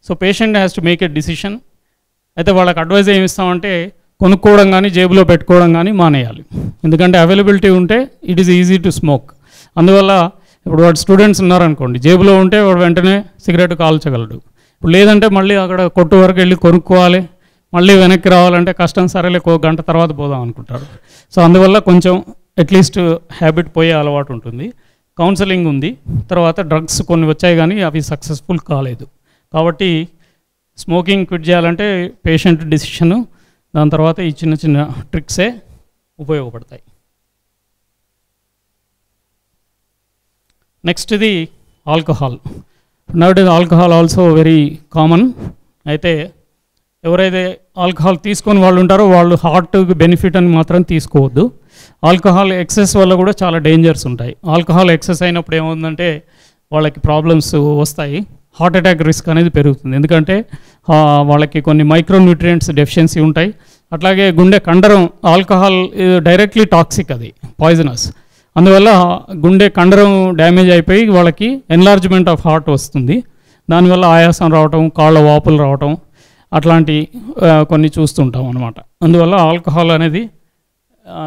So patient has to make a decision. అయితే వాళ్ళకి అడ్వైజ్ ఏమి ఇస్తామంటే కొనుక్కోవడం కానీ జేబులో పెట్టుకోవడం కానీ మానేయాలి. ఎందుకంటే అవైలబిలిటీ ఉంటే it is easy to smoke. అందువల్ల ఇప్పుడు వాడు స్టూడెంట్స్ ఉన్నారనుకోండి, జేబులో ఉంటే వాడు వెంటనే సిగరెట్ కాల్చగలడు. ఇప్పుడు లేదంటే మళ్ళీ అక్కడ కొట్టు వరకు వెళ్ళి కొనుక్కోవాలి, మళ్ళీ వెనక్కి రావాలంటే కష్టం, సరేలే గంట తర్వాత పోదాం అనుకుంటారు. సో అందువల్ల కొంచెం అట్లీస్ట్ హ్యాబిట్ పోయే అలవాటు ఉంటుంది. కౌన్సిలింగ్ ఉంది, తర్వాత డ్రగ్స్ కొన్ని వచ్చాయి కానీ అవి సక్సెస్ఫుల్ కాలేదు. కాబట్టి స్మోకింగ్ క్విట్ చేయాలంటే పేషెంట్ డిసిషను, దాని తర్వాత ఈ చిన్న చిన్న ట్రిక్సే ఉపయోగపడతాయి. నెక్స్ట్ ఇది alcohol. నౌడేస్ alcohol also very common. అయితే ఎవరైతే ఆల్కహాల్ తీసుకొని వాళ్ళు ఉంటారో వాళ్ళు హార్ట్కి బెనిఫిట్ అని మాత్రం తీసుకోవద్దు. ఆల్కహాల్ ఎక్సెస్ వల్ల కూడా చాలా డేంజర్స్ ఉంటాయి. ఆల్కహాల్ ఎక్సెస్ అయినప్పుడు ఏమవుతుందంటే వాళ్ళకి ప్రాబ్లమ్స్ వస్తాయి, హార్ట్ అటాక్ రిస్క్ అనేది పెరుగుతుంది. ఎందుకంటే వాళ్ళకి కొన్ని మైక్రోన్యూట్రియంట్స్ డెఫిషియన్సీ ఉంటాయి. అట్లాగే గుండె కండరం, ఆల్కహాల్ డైరెక్ట్లీ టాక్సిక్, అది పాయిజనస్. అందువల్ల గుండె కండరం డ్యామేజ్ అయిపోయి వాళ్ళకి ఎన్లార్జ్మెంట్ ఆఫ్ హార్ట్ వస్తుంది. దానివల్ల ఆయాసం రావటం, కాళ్ళ వాపులు రావటం అట్లాంటి కొన్ని చూస్తుంటాం అన్నమాట. అందువల్ల ఆల్కహాల్ అనేది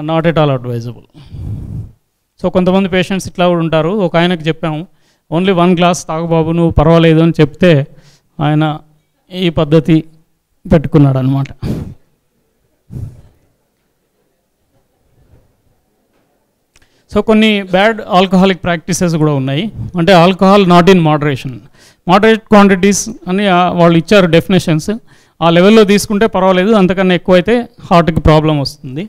not at all advisable. So కొంతమంది పేషెంట్స్ ఇట్లా కూడా ఉంటారు. ఒక ఆయనకు చెప్పాము, ఓన్లీ 1 గ్లాస్ తాగు బాబు, నువ్వు పర్వాలేదు అని చెప్తే ఆయన ఈ పద్ధతి పెట్టుకున్నాడు అనమాట. సో కొన్ని బ్యాడ్ ఆల్కహాలిక్ ప్రాక్టీసెస్ కూడా ఉన్నాయి. అంటే alcohol not in moderation, moderate quantities అని వాళ్ళు ఇచ్చారు డెఫినేషన్స్. ఆ లెవెల్లో తీసుకుంటే పర్వాలేదు, అంతకన్నా ఎక్కువైతే హార్ట్కి ప్రాబ్లం వస్తుంది.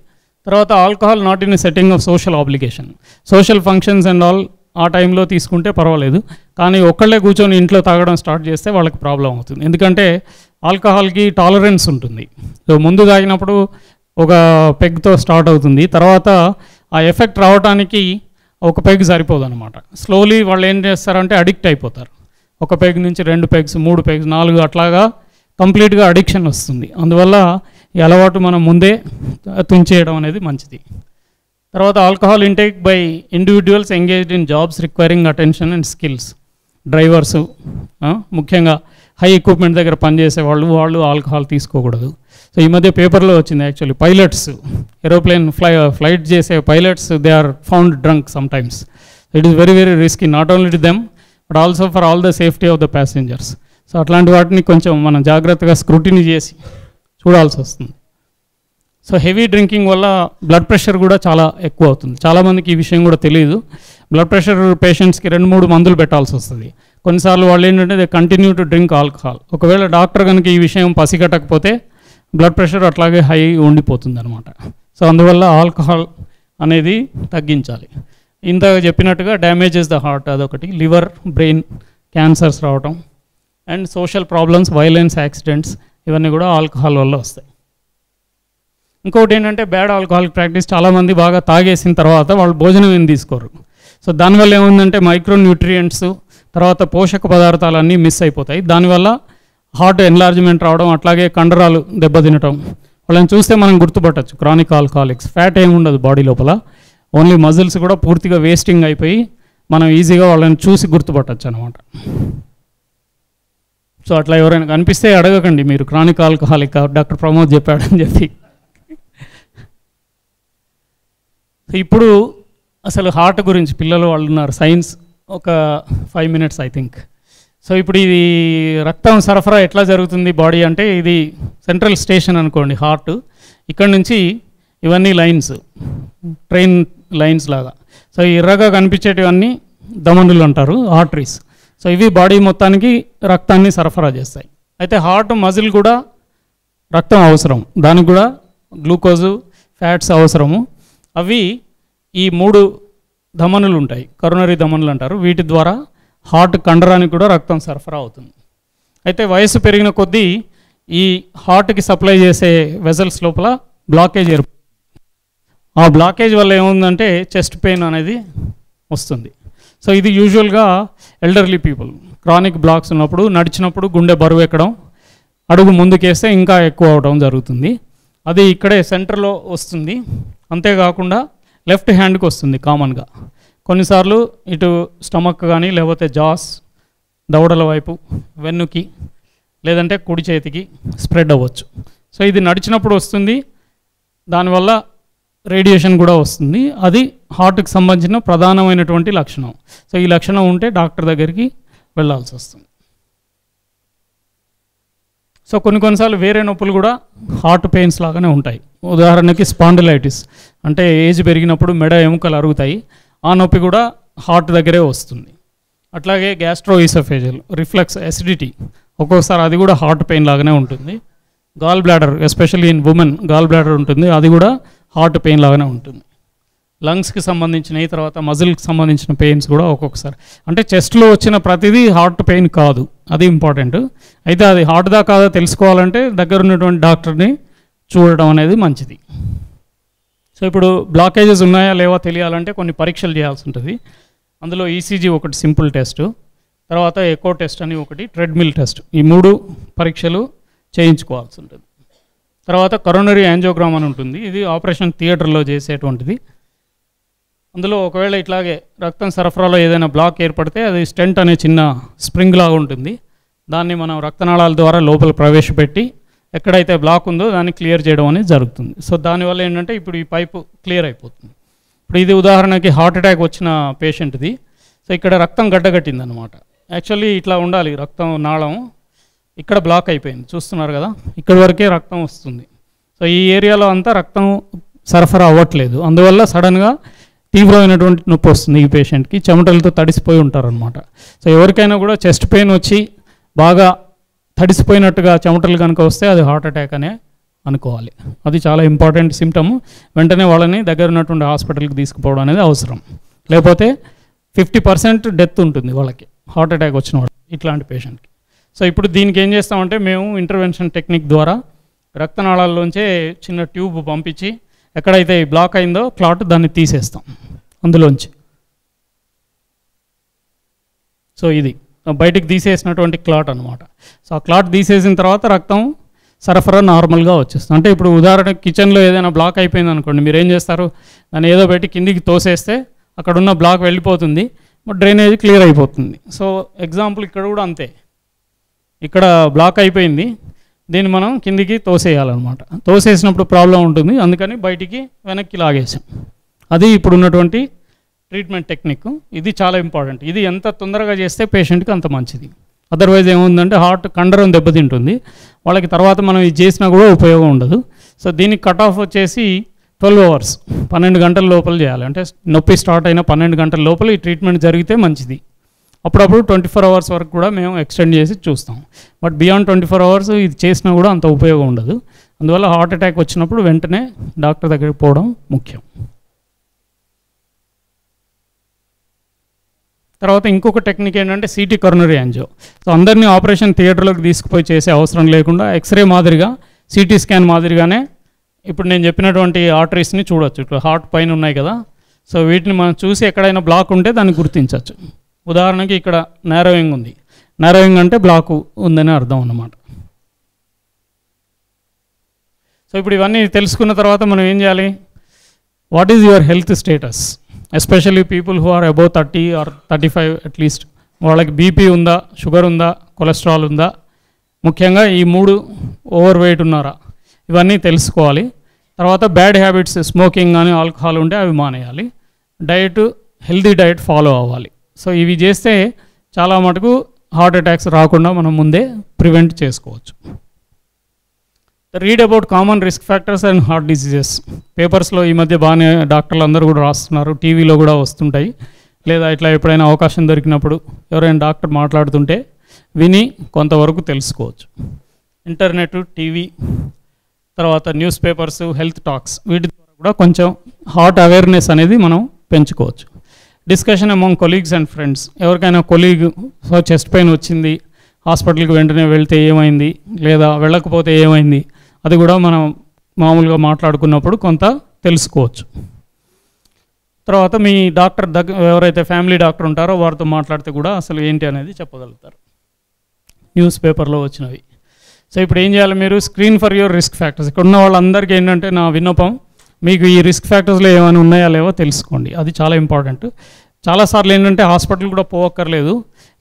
తర్వాత alcohol not in setting off social obligation, social functions and all ఆ టైంలో తీసుకుంటే పర్వాలేదు. కానీ ఒక్కళ్ళే కూర్చొని ఇంట్లో తాగడం స్టార్ట్ చేస్తే వాళ్ళకి ప్రాబ్లం అవుతుంది. ఎందుకంటే ఆల్కహాల్కి టాలరెన్స్ ఉంటుంది. సో ముందు తాగినప్పుడు ఒక పెగ్తో స్టార్ట్ అవుతుంది, తర్వాత ఆ ఎఫెక్ట్ రావడానికి ఒక పెగ్ సరిపోదు అనమాట. స్లోలీ వాళ్ళు ఏం చేస్తారంటే అడిక్ట్ అయిపోతారు. ఒక పెగ్ నుంచి 2 పెగ్స్, 3 పెగ్స్, 4 అట్లాగా కంప్లీట్గా అడిక్షన్ వస్తుంది. అందువల్ల ఈ అలవాటు మనం ముందే తుంచేయడం అనేది మంచిది. తర్వాత alcohol intake by individuals engaged in jobs requiring attention and skills. Drivers, ముఖ్యంగా హై ఎక్విప్మెంట్ దగ్గర పనిచేసే వాళ్ళు ఆల్కహాల్ తీసుకోకూడదు. సో ఈ మధ్య పేపర్లో వచ్చింది యాక్చువల్లీ, పైలట్స్, ఏరోప్లేన్ ఫ్లైట్ చేసే pilots, they are found drunk sometimes. It is very very risky, not only to them but also for all the safety of the passengers. So అట్లాంటి వాటిని కొంచెం మనం జాగ్రత్తగా స్క్రూటినీ చేసి చూడాల్సి వస్తుంది. సో హెవీ డ్రింకింగ్ వల్ల బ్లడ్ ప్రెషర్ కూడా చాలా ఎక్కువ అవుతుంది. చాలామందికి ఈ విషయం కూడా తెలియదు. బ్లడ్ ప్రెషర్ పేషెంట్స్కి 2-3 మందులు పెట్టాల్సి వస్తుంది. కొన్నిసార్లు వాళ్ళు ఏంటంటే they continue to drink alcohol. ఒకవేళ డాక్టర్ కనుక ఈ విషయం పసిగట్టకపోతే బ్లడ్ ప్రెషర్ అట్లాగే హై ఉండిపోతుంది అనమాట. సో అందువల్ల ఆల్కహాల్ అనేది తగ్గించాలి. ఇంతగా చెప్పినట్టుగా డ్యామేజెస్ ద హార్ట్ అదొకటి, లివర్, బ్రెయిన్ క్యాన్సర్స్ రావటం and social problems, violence, accidents ఇవన్నీ కూడా ఆల్కహాల్ వల్ల వస్తాయి. ఇంకొకటి ఏంటంటే బ్యాడ్ ఆల్కహాలిక్ ప్రాక్టీస్, చాలామంది బాగా తాగేసిన తర్వాత వాళ్ళు భోజనం ఏం తీసుకోరు. సో దానివల్ల ఏముందంటే మైక్రోన్యూట్రియంట్స్, తర్వాత పోషక పదార్థాలన్నీ మిస్ అయిపోతాయి. దానివల్ల హార్ట్ ఎన్లార్జ్మెంట్ రావడం, అట్లాగే కండరాలు దెబ్బతినటం. వాళ్ళని చూస్తే మనం గుర్తుపట్టచ్చు క్రానిక్ ఆల్కహాలిక్స్. ఫ్యాట్ ఏమి ఉండదు బాడీ లోపల, ఓన్లీ మజిల్స్ కూడా పూర్తిగా వేస్టింగ్ అయిపోయి మనం ఈజీగా వాళ్ళని చూసి గుర్తుపట్టచ్చు అనమాట. సో అట్లా ఎవరైనా కనిపిస్తే అడగకండి మీరు క్రానిక్ ఆల్కహాలిక్ డాక్టర్ ప్రమోద్ చెప్పాడని చెప్పి. ఇప్పుడు అసలు హార్ట్ గురించి పిల్లలు వాళ్ళు ఉన్నారు, సైన్స్ ఒక 5 minutes ఐ థింక్. సో ఇప్పుడు ఇది రక్తం సరఫరా ఎట్లా జరుగుతుంది బాడీ అంటే, ఇది సెంట్రల్ స్టేషన్ అనుకోండి హార్ట్. ఇక్కడ నుంచి ఇవన్నీ లైన్స్, ట్రైన్ లైన్స్ లాగా. సో ఎర్రగా కనిపించేటివన్నీ ధమనులు అంటారు, ఆర్టరీస్. సో ఇవి బాడీ మొత్తానికి రక్తాన్ని సరఫరా చేస్తాయి. అయితే హార్ట్ మజిల్ కూడా రక్తం అవసరం, దానికి కూడా గ్లూకోజు, ఫ్యాట్స్ అవసరము. అవి ఈ 3 ధమనులు ఉంటాయి, కరోనరీ ధమనులు అంటారు. వీటి ద్వారా హార్ట్ కండరానికి కూడా రక్తం సరఫరా అవుతుంది. అయితే వయసు పెరిగిన కొద్దీ ఈ హార్ట్కి సప్లై చేసే వెజల్స్ లోపల బ్లాకేజ్ ఏర్పడుతుంది. ఆ బ్లాకేజ్ వల్ల ఏముందంటే చెస్ట్ పెయిన్ అనేది వస్తుంది. సో ఇది యూజువల్గా ఎల్డర్లీ పీపుల్, క్రానిక్ బ్లాక్స్ ఉన్నప్పుడు, నడిచినప్పుడు గుండె బరువు ఎక్కడం, అడుగు ముందుకేస్తే ఇంకా ఎక్కువ అవడం జరుగుతుంది. అది ఇక్కడే సెంటర్లో వస్తుంది. అంతేకాకుండా లెఫ్ట్ హ్యాండ్కి వస్తుంది కామన్గా. కొన్నిసార్లు ఇటు స్టమక్ కానీ లేకపోతే జాస్, దవడల వైపు, వెన్నుకి, లేదంటే కుడి చేతికి స్ప్రెడ్ అవ్వచ్చు. సో ఇది నడిచినప్పుడు వస్తుంది. దానివల్ల రేడియేషన్ కూడా వస్తుంది. అది హార్ట్కి సంబంధించిన ప్రధానమైనటువంటి లక్షణం. సో ఈ లక్షణం ఉంటే డాక్టర్ దగ్గరికి వెళ్ళాల్సి వస్తుంది. సో కొన్నిసార్లు వేరే నొప్పులు కూడా హార్ట్ పెయిన్స్ లాగానే ఉంటాయి. ఉదాహరణకి స్పాండిలైటిస్ అంటే ఏజ్ పెరిగినప్పుడు మెడ ఎముకలు అరుగుతాయి, ఆ నొప్పి కూడా హార్ట్ దగ్గరే వస్తుంది. అట్లాగే గ్యాస్ట్రోఇసోఫేజియల్ రిఫ్లక్స్ ఎసిడిటీ, ఒక్కొక్కసారి అది కూడా హార్ట్ పెయిన్ లాగానే ఉంటుంది. Gall bladder, especially in women gall bladder ఉంటుంది, అది కూడా హార్ట్ పెయిన్ లాగానే ఉంటుంది. లంగ్స్కి సంబంధించినవి, తర్వాత మజిల్కి సంబంధించిన పెయిన్స్ కూడా ఒక్కొక్కసారి. అంటే చెస్ట్లో వచ్చిన ప్రతిదీ హార్ట్ పెయిన్ కాదు, అది ఇంపార్టెంట్. అయితే అది హార్ట్దా కాదో తెలుసుకోవాలంటే దగ్గర ఉన్నటువంటి డాక్టర్ని చూడడం అనేది మంచిది. సో ఇప్పుడు బ్లాకేజెస్ ఉన్నాయా లేవా తెలియాలంటే కొన్ని పరీక్షలు చేయాల్సి ఉంటుంది. అందులో ఈసీజీ ఒకటి సింపుల్ టెస్ట్, తర్వాత ఎకో టెస్ట్ అని ఒకటి, ట్రెడ్మిల్ టెస్ట్, ఈ 3 పరీక్షలు చేయించుకోవాల్సి ఉంటుంది. తర్వాత కరోనరీ యాంజియోగ్రామ్ అని ఉంటుంది, ఇది ఆపరేషన్ థియేటర్లో చేసేటువంటిది. అందులో ఒకవేళ ఇట్లాగే రక్తం సరఫరాలో ఏదైనా బ్లాక్ ఏర్పడితే అది స్టెంట్ అనే చిన్న స్ప్రింగ్ లాగా ఉంటుంది. దాన్ని మనం రక్తనాళాల ద్వారా లోపల ప్రవేశపెట్టి ఎక్కడైతే బ్లాక్ ఉందో దాన్ని క్లియర్ చేయడం అనేది జరుగుతుంది. సో దానివల్ల ఏంటంటే ఇప్పుడు ఈ పైపు క్లియర్ అయిపోతుంది. ఇప్పుడు ఇది ఉదాహరణకి హార్ట్ అటాక్ వచ్చిన పేషెంట్ది. సో ఇక్కడ రక్తం గడ్డగట్టింది అనమాట. యాక్చువల్లీ ఇట్లా ఉండాలి రక్తం నాళం, ఇక్కడ బ్లాక్ అయిపోయింది, చూస్తున్నారు కదా, ఇక్కడి వరకే రక్తం వస్తుంది. సో ఈ ఏరియాలో అంతా రక్తం సరఫరా అవ్వట్లేదు, అందువల్ల సడన్గా తీవ్రమైనటువంటి నొప్పి వస్తుంది ఈ పేషెంట్కి, చెమటలతో తడిసిపోయి ఉంటారనమాట. సో ఎవరికైనా కూడా చెస్ట్ పెయిన్ వచ్చి బాగా తడిసిపోయినట్టుగా చెమటలు కనుక వస్తే అది హార్ట్ అటాక్ అనే అనుకోవాలి. అది చాలా ఇంపార్టెంట్ సిమ్టమ్. వెంటనే వాళ్ళని దగ్గర ఉన్నటువంటి హాస్పిటల్కి తీసుకుపోవడం అనేది అవసరం. లేకపోతే 50% డెత్ ఉంటుంది వాళ్ళకి, హార్ట్ అటాక్ వచ్చిన వాళ్ళు ఇట్లాంటి పేషెంట్కి. సో ఇప్పుడు దీనికి ఏం చేస్తామంటే మేము ఇంటర్వెన్షన్ టెక్నిక్ ద్వారా రక్తనాళాల్లోంచే చిన్న ట్యూబ్ పంపించి ఎక్కడైతే బ్లాక్ అయిందో క్లాట్ దాన్ని తీసేస్తాం అందులోంచి. సో ఇది బయటికి తీసేసినటువంటి క్లాట్ అనమాట. సో ఆ క్లాట్ తీసేసిన తర్వాత రక్తం సరఫరా నార్మల్గా వచ్చేస్తుంది. అంటే ఇప్పుడు ఉదాహరణకి కిచెన్లో ఏదైనా బ్లాక్ అయిపోయింది అనుకోండి, మీరు ఏం చేస్తారు, దాన్ని ఏదో పెట్టి కిందికి తోసేస్తే అక్కడున్న బ్లాక్ వెళ్ళిపోతుంది, డ్రైనేజ్ క్లియర్ అయిపోతుంది. సో ఎగ్జాంపుల్ ఇక్కడ కూడా అంతే, ఇక్కడ బ్లాక్ అయిపోయింది, దీన్ని మనం కిందికి తోసేయాలన్నమాట. తోసేసినప్పుడు ప్రాబ్లం ఉంటుంది, అందుకని బయటికి వెనక్కి లాగేసాం. అది ఇప్పుడు ఉన్నటువంటి ట్రీట్మెంట్ టెక్నిక్. ఇది చాలా ఇంపార్టెంట్. ఇది ఎంత తొందరగా చేస్తే పేషెంట్కి అంత మంచిది. అదర్వైజ్ ఏముందంటే హార్ట్ కండరం దెబ్బతింటుంది, వాళ్ళకి తర్వాత మనం ఇది చేసినా కూడా ఉపయోగం ఉండదు. సో దీనికి కట్ ఆఫ్ వచ్చేసి 12 hours, 12 గంటల లోపల చేయాలి. అంటే నొప్పి స్టార్ట్ అయిన 12 గంటల లోపల ఈ ట్రీట్మెంట్ జరిగితే మంచిది. అప్పుడప్పుడు 24 hours వరకు కూడా మేము ఎక్స్టెండ్ చేసి చూస్తాం. బట్ బియాండ్ 24 hours ఇది చేసినా కూడా అంత ఉపయోగం ఉండదు. అందువల్ల హార్ట్ అటాక్ వచ్చినప్పుడు వెంటనే డాక్టర్ దగ్గరికి పోవడం ముఖ్యం. తర్వాత ఇంకొక టెక్నిక్ ఏంటంటే సిటీ కరోనరీ యాంజియో. సో అందరినీ ఆపరేషన్ థియేటర్లోకి తీసుకుపోయి చేసే అవసరం లేకుండా ఎక్స్రే మాదిరిగా, సిటీ స్కాన్ మాదిరిగానే ఇప్పుడు నేను చెప్పినటువంటి ఆర్టరీస్ని చూడొచ్చు. ఇప్పుడు హార్ట్ పైన ఉన్నాయి కదా, సో వీటిని మనం చూసి ఎక్కడైనా బ్లాక్ ఉంటే దాన్ని గుర్తించవచ్చు. ఉదాహరణకి ఇక్కడ నారోయింగ్ ఉంది, నారోయింగ్ అంటే బ్లాక్ ఉందని అర్థం అన్నమాట. సో ఇప్పుడు ఇవన్నీ తెలుసుకున్న తర్వాత మనం ఏం చేయాలి, what is your health status, especially people who are above 30 or 35 at least, వాళ్ళకి బీపీ ఉందా, షుగర్ ఉందా, కొలెస్ట్రాల్ ఉందా, ముఖ్యంగా ఈ 3 ఓవర్ వెయిట్ ఉన్నారా, ఇవన్నీ తెలుసుకోవాలి. తర్వాత బ్యాడ్ హ్యాబిట్స్, స్మోకింగ్ కానీ ఆల్కహాల్ ఉంటే అవి మానేయాలి. డయట్, హెల్తీ డయట్ ఫాలో అవ్వాలి. సో ఇవి చేస్తే చాలా మటుకు హార్ట్ అటాక్స్ రాకుండా మనం ముందే ప్రివెంట్ చేసుకోవచ్చు. Read about common risk factors and heart diseases. పేపర్స్లో ఈ మధ్య బాగానే డాక్టర్లు అందరూ కూడా రాస్తున్నారు, టీవీలో కూడా వస్తుంటాయి. లేదా ఇట్లా ఎప్పుడైనా అవకాశం దొరికినప్పుడు ఎవరైనా డాక్టర్ మాట్లాడుతుంటే విని కొంతవరకు తెలుసుకోవచ్చు. ఇంటర్నెట్, టీవీ, తర్వాత న్యూస్ పేపర్స్, హెల్త్ టాక్స్, వీటి ద్వారా కూడా కొంచెం హార్ట్ అవేర్నెస్ అనేది మనం పెంచుకోవచ్చు. Discussion among colleagues and friends. ఎవరికైనా కొలీగ్ సో చెస్ట్ పెయిన్ వచ్చింది, హాస్పిటల్కి వెంటనే వెళ్తే ఏమైంది, లేదా వెళ్ళకపోతే ఏమైంది, అది కూడా మనం మామూలుగా మాట్లాడుకున్నప్పుడు కొంత తెలుసుకోవచ్చు. తర్వాత మీ డాక్టర్ ఎవరైతే ఫ్యామిలీ డాక్టర్ ఉంటారో వారితో మాట్లాడితే కూడా అసలు ఏంటి అనేది చెప్పగలుగుతారు, న్యూస్ పేపర్లో వచ్చినవి. సో ఇప్పుడు ఏం చేయాలి, మీరు screen for your risk factors. ఇక్కడ ఉన్న వాళ్ళందరికీ ఏంటంటే నా విన్నపం, మీకు ఈ రిస్క్ ఫ్యాక్టర్స్లో ఏమైనా ఉన్నాయా లేవో తెలుసుకోండి, అది చాలా ఇంపార్టెంట్. చాలాసార్లు ఏంటంటే హాస్పిటల్ కూడా పోవక్కర్లేదు,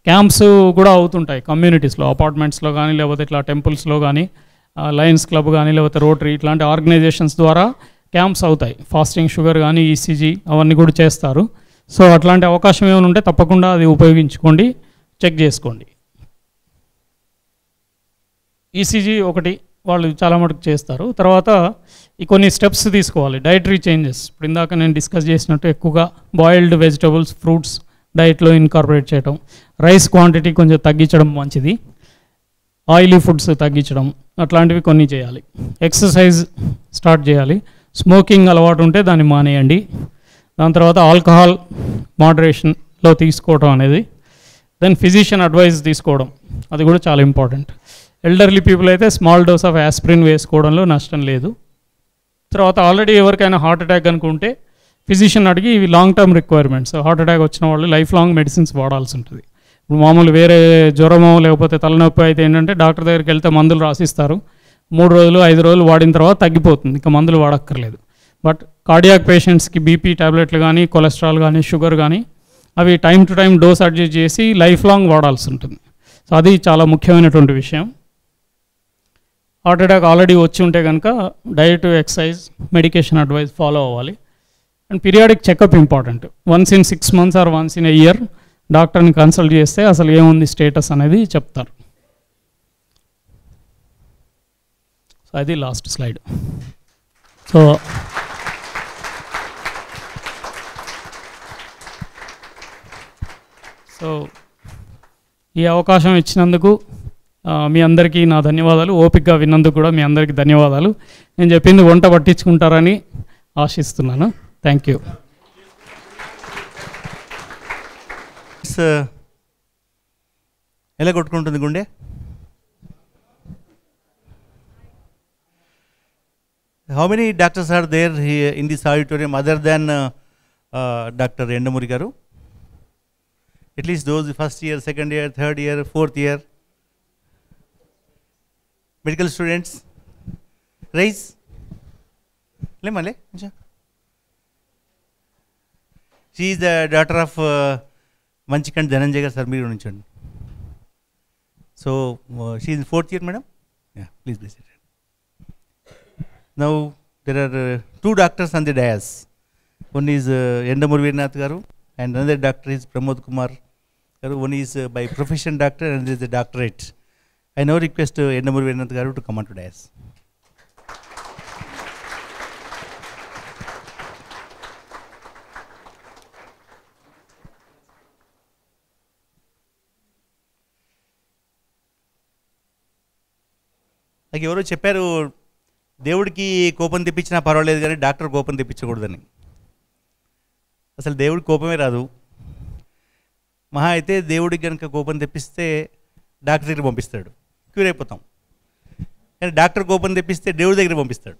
క్యాంప్స్ కూడా అవుతుంటాయి కమ్యూనిటీస్లో, అపార్ట్మెంట్స్లో కానీ, లేకపోతే ఇట్లా టెంపుల్స్లో కానీ, లయన్స్ క్లబ్ కానీ, లేకపోతే రోటరీ ఇట్లాంటి ఆర్గనైజేషన్స్ ద్వారా క్యాంప్స్ అవుతాయి. ఫాస్టింగ్ షుగర్ కానీ, ఈసీజీ అవన్నీ కూడా చేస్తారు. సో అట్లాంటి అవకాశం ఏమైనా ఉంటే తప్పకుండా అది ఉపయోగించుకోండి, చెక్ చేసుకోండి. ఈసీజీ ఒకటి వాళ్ళు చాలా మటుకు చేస్తారు. తర్వాత ఈ కొన్ని స్టెప్స్ తీసుకోవాలి, డైటరీ చేంజెస్. ఇప్పుడు ఇందాక నేను డిస్కస్ చేసినట్టు ఎక్కువగా బాయిల్డ్ వెజిటబుల్స్, ఫ్రూట్స్ డైట్లో ఇన్కార్పొరేట్ చేయడం, రైస్ క్వాంటిటీ కొంచెం తగ్గించడం మంచిది, ఆయిలీ ఫుడ్స్ తగ్గించడం, అట్లాంటివి కొన్ని చేయాలి. ఎక్సర్సైజ్ స్టార్ట్ చేయాలి, స్మోకింగ్ అలవాటు ఉంటే దాన్ని మానేయండి. దాని తర్వాత ఆల్కహాల్ మోడరేషన్లో తీసుకోవడం అనేది, దెన్ ఫిజిషియన్ అడ్వైస్ తీసుకోవడం, అది కూడా చాలా ఇంపార్టెంట్. ఎల్డర్లీ పీపుల్ అయితే స్మాల్ డోస్ ఆఫ్ యాస్ప్రిన్ వేసుకోవడంలో నష్టం లేదు. తర్వాత ఆల్రెడీ ఎవరికైనా హార్ట్ అటాక్ అనుకుంటే ఫిజిషియన్ అడిగి ఇవి long term requirements, heart attack వచ్చిన వాళ్ళు లైఫ్ లాంగ్ మెడిసిన్స్ వాడాల్సి ఉంటుంది. ఇప్పుడు మామూలు వేరే జ్వరమో లేకపోతే తలనొప్పి అయితే ఏంటంటే డాక్టర్ దగ్గరికి వెళ్తే మందులు రాసిస్తారు, 3 రోజులు 5 రోజులు వాడిన తర్వాత తగ్గిపోతుంది, ఇంకా మందులు వాడక్కర్లేదు. బట్ కార్డియాక్ పేషెంట్స్కి బీపీ ట్యాబ్లెట్లు కానీ, కొలెస్ట్రాల్ కానీ, షుగర్ కానీ అవి time to time dose adjust చేసి లైఫ్ లాంగ్ వాడాల్సి ఉంటుంది. సో అది చాలా ముఖ్యమైనటువంటి విషయం. హార్ట్ అటాక్ ఆల్రెడీ వచ్చి ఉంటే కనుక diet, exercise, medication advice follow అవ్వాలి. And periodic checkup important. Once in 6 months or once in a year డాక్టర్ని కన్సల్ట్ చేస్తే అసలు ఏముంది స్టేటస్ అనేది చెప్తారు. సో అది లాస్ట్ స్లైడ్. సో ఈ అవకాశం ఇచ్చినందుకు మీ అందరికీ నా ధన్యవాదాలు. ఓపికగా విన్నందుకు కూడా మీ అందరికీ ధన్యవాదాలు. నేను చెప్పింది వంట పట్టించుకుంటారని ఆశిస్తున్నాను. Thank you. ఎలా కొట్టుకుంటుంది గుండె? How many doctors are there here in this auditorium other than Dr. Endamuri garu? At least those first year, second year, third year, fourth year. Medical students, raise. Le male. She is the daughter of Manchikand Dhananjay garu sir, meer unchandi. So she is in 4th year, madam. Yeah, please sit. Now there are 2 doctors on the dais. One is Endamuri Veernath garu and another doctor is Pramod Kumar garu. One is by profession doctor and another is the doctorate. I now request Endamuri Veernath garu to come on to dais. నాకు ఎవరో చెప్పారు దేవుడికి కోపం తెప్పించినా పర్వాలేదు కానీ doctor కోపం తెప్పించకూడదని. అసలు దేవుడికి కోపమే రాదు. మహా అయితే దేవుడికి కనుక కోపం తెప్పిస్తే డాక్టర్ దగ్గర పంపిస్తాడు, క్యూర్ అయిపోతాం. కానీ డాక్టర్ కోపం తెప్పిస్తే దేవుడి దగ్గర పంపిస్తాడు.